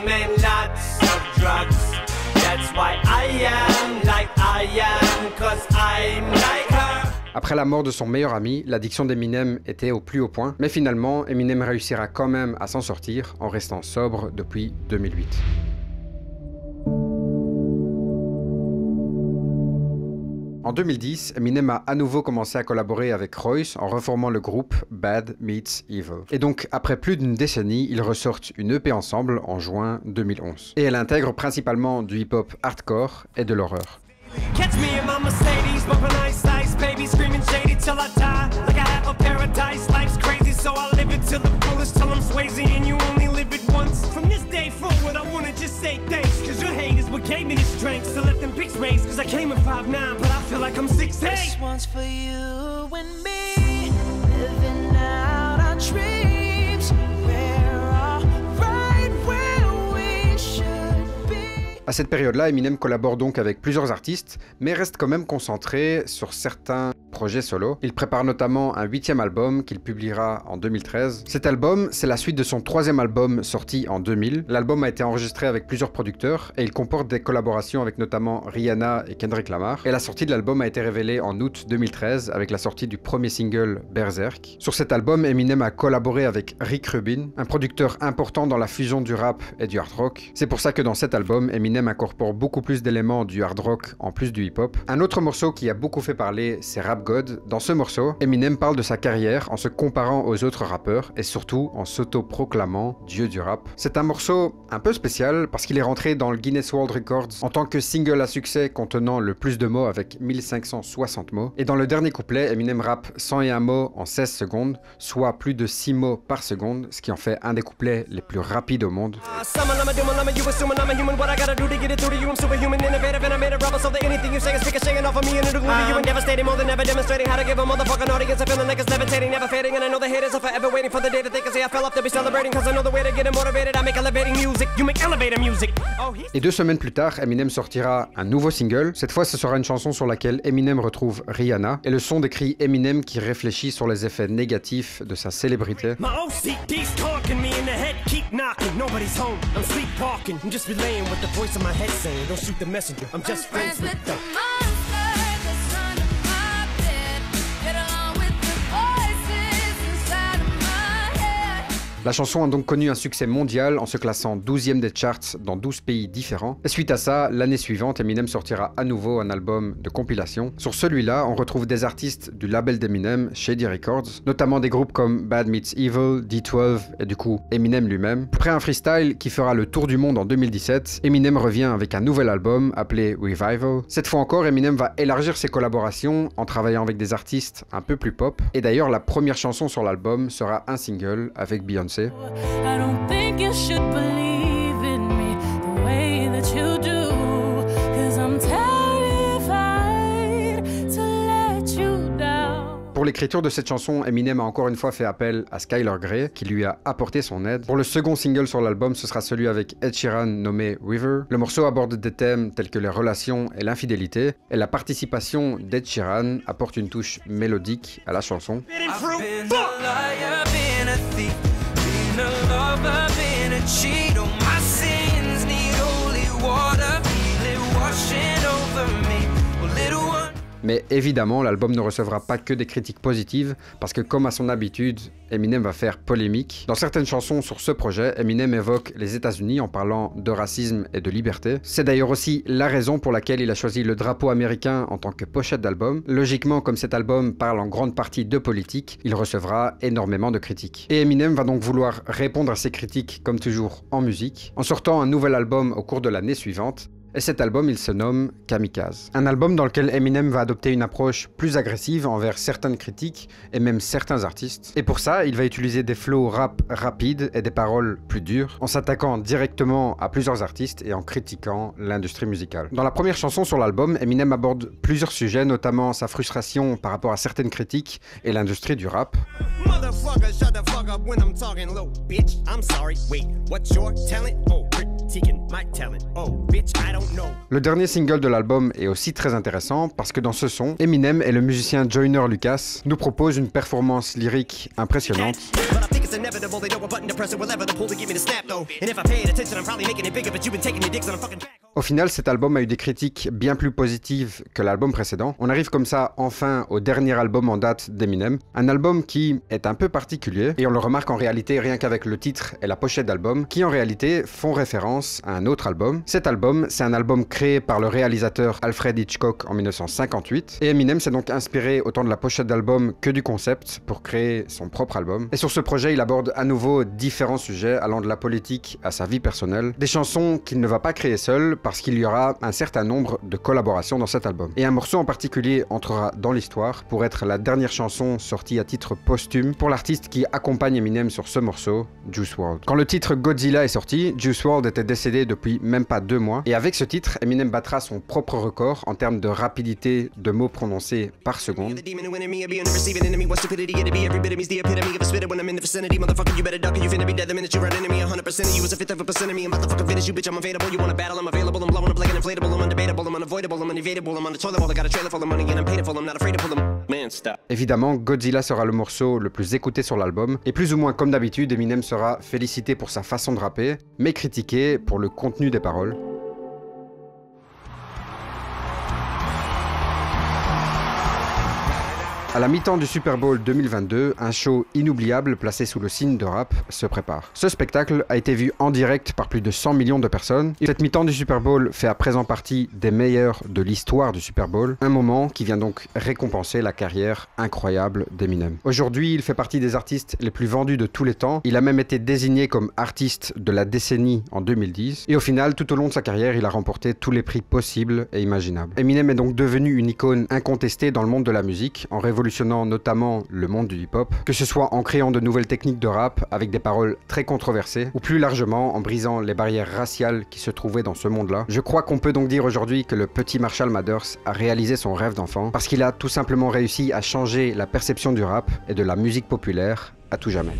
and lots of drugs. That's why I am like I am, 'cause I'm like her. Après la mort de son meilleur ami, l'addiction d'Eminem était au plus haut point, mais finalement, Eminem réussira quand même à s'en sortir en restant sobre depuis 2008. En 2010, Eminem a à nouveau commencé à collaborer avec Royce en reformant le groupe Bad Meets Evil. Et donc, après plus d'une décennie, ils ressortent une EP ensemble en juin 2011. Et elle intègre principalement du hip-hop hardcore et de l'horreur. Catch me in my Mercedes, bumping ice ice, baby screaming shady till I die. Like I have a paradise, life's crazy, so I live it till the fullest, till I'm Swayze and you only live it once. From this day forward, I wanna just say thanks, 'cause your hate is what gave me the strength. So let them pics raise, 'cause I came at 5'9", but I feel like I'm 6'8". This one's for you and me, living out our dreams. We're all right where we should be. À cette période-là, Eminem collabore donc avec plusieurs artistes, mais reste quand même concentré sur certains projets solo. Il prépare notamment un 8e album qu'il publiera en 2013. Cet album, c'est la suite de son 3e album sorti en 2000. L'album a été enregistré avec plusieurs producteurs et il comporte des collaborations avec notamment Rihanna et Kendrick Lamar. Et la sortie de l'album a été révélée en août 2013 avec la sortie du premier single Berserk. Sur cet album, Eminem a collaboré avec Rick Rubin, un producteur important dans la fusion du rap et du hard rock. C'est pour ça que dans cet album, Eminem incorpore beaucoup plus d'éléments du hard rock en plus du hip-hop. Un autre morceau qui a beaucoup fait parler, c'est Rap God. Dans ce morceau, Eminem parle de sa carrière en se comparant aux autres rappeurs et surtout en s'auto-proclamant dieu du rap. C'est un morceau un peu spécial parce qu'il est rentré dans le Guinness World Records en tant que single à succès contenant le plus de mots avec 1560 mots. Et dans le dernier couplet, Eminem rappe 101 mots en 16 secondes, soit plus de 6 mots par seconde, ce qui en fait un des couplets les plus rapides au monde. Et 2 semaines plus tard, Eminem sortira un nouveau single. Cette fois, ce sera une chanson sur laquelle Eminem retrouve Rihanna. Et le son décrit Eminem qui réfléchit sur les effets négatifs de sa célébrité. La chanson a donc connu un succès mondial en se classant 12e des charts dans 12 pays différents. Et suite à ça, l'année suivante, Eminem sortira à nouveau un album de compilation. Sur celui-là, on retrouve des artistes du label d'Eminem, Shady Records, notamment des groupes comme Bad Meets Evil, D12 et du coup Eminem lui-même. Après un freestyle qui fera le tour du monde en 2017, Eminem revient avec un nouvel album appelé Revival. Cette fois encore, Eminem va élargir ses collaborations en travaillant avec des artistes un peu plus pop. Et d'ailleurs, la première chanson sur l'album sera un single avec Beyoncé. I don't think you should believe in me the way that you do, 'cause I'm terrified to let you down. Pour l'écriture de cette chanson, Eminem a encore une fois fait appel à Skylar Grey, qui lui a apporté son aide. Pour le second single sur l'album, ce sera celui avec Ed Sheeran nommé River. Le morceau aborde des thèmes tels que les relations et l'infidélité, et la participation d'Ed Sheeran apporte une touche mélodique à la chanson. Mais évidemment, l'album ne recevra pas que des critiques positives, parce que comme à son habitude, Eminem va faire polémique. Dans certaines chansons sur ce projet, Eminem évoque les États-Unis en parlant de racisme et de liberté. C'est d'ailleurs aussi la raison pour laquelle il a choisi le drapeau américain en tant que pochette d'album. Logiquement, comme cet album parle en grande partie de politique, il recevra énormément de critiques. Et Eminem va donc vouloir répondre à ces critiques, comme toujours en musique, en sortant un nouvel album au cours de l'année suivante. Et cet album, il se nomme Kamikaze. Un album dans lequel Eminem va adopter une approche plus agressive envers certaines critiques et même certains artistes. Et pour ça, il va utiliser des flows rap rapides et des paroles plus dures, en s'attaquant directement à plusieurs artistes et en critiquant l'industrie musicale. Dans la première chanson sur l'album, Eminem aborde plusieurs sujets, notamment sa frustration par rapport à certaines critiques et l'industrie du rap. Le dernier single de l'album est aussi très intéressant parce que dans ce son, Eminem et le musicien Joyner Lucas nous proposent une performance lyrique impressionnante. Au final, cet album a eu des critiques bien plus positives que l'album précédent. On arrive comme ça enfin au dernier album en date d'Eminem, un album qui est un peu particulier et on le remarque en réalité rien qu'avec le titre et la pochette d'album qui en réalité font référence à un autre album. Cet album, c'est un album créé par le réalisateur Alfred Hitchcock en 1958 et Eminem s'est donc inspiré autant de la pochette d'album que du concept pour créer son propre album. Et sur ce projet, il aborde à nouveau différents sujets allant de la politique à sa vie personnelle, des chansons qu'il ne va pas créer seul parce qu'il y aura un certain nombre de collaborations dans cet album. Et un morceau en particulier entrera dans l'histoire pour être la dernière chanson sortie à titre posthume pour l'artiste qui accompagne Eminem sur ce morceau, Juice WRLD. Quand le titre Godzilla est sorti, Juice WRLD était décédé depuis même pas 2 mois, et avec ce titre, Eminem battra son propre record en termes de rapidité de mots prononcés par seconde. Évidemment, Godzilla sera le morceau le plus écouté sur l'album, et plus ou moins comme d'habitude, Eminem sera félicité pour sa façon de rapper, mais critiqué pour le contenu des paroles. À la mi-temps du Super Bowl 2022, un show inoubliable placé sous le signe de rap se prépare. Ce spectacle a été vu en direct par plus de 100 millions de personnes. Cette mi-temps du Super Bowl fait à présent partie des meilleurs de l'histoire du Super Bowl, un moment qui vient donc récompenser la carrière incroyable d'Eminem. Aujourd'hui, il fait partie des artistes les plus vendus de tous les temps. Il a même été désigné comme artiste de la décennie en 2010. Et au final, tout au long de sa carrière, il a remporté tous les prix possibles et imaginables. Eminem est donc devenu une icône incontestée dans le monde de la musique, en révolutionnant notamment le monde du hip-hop, que ce soit en créant de nouvelles techniques de rap avec des paroles très controversées, ou plus largement en brisant les barrières raciales qui se trouvaient dans ce monde-là. Je crois qu'on peut donc dire aujourd'hui que le petit Marshall Mathers a réalisé son rêve d'enfant, parce qu'il a tout simplement réussi à changer la perception du rap et de la musique populaire à tout jamais.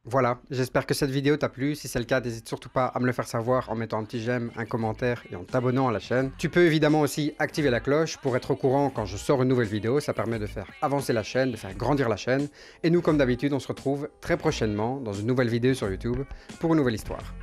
Voilà, j'espère que cette vidéo t'a plu. Si c'est le cas, n'hésite surtout pas à me le faire savoir en mettant un petit j'aime, un commentaire et en t'abonnant à la chaîne. Tu peux évidemment aussi activer la cloche pour être au courant quand je sors une nouvelle vidéo. Ça permet de faire avancer la chaîne, de faire grandir la chaîne. Et nous, comme d'habitude, on se retrouve très prochainement dans une nouvelle vidéo sur YouTube pour une nouvelle histoire.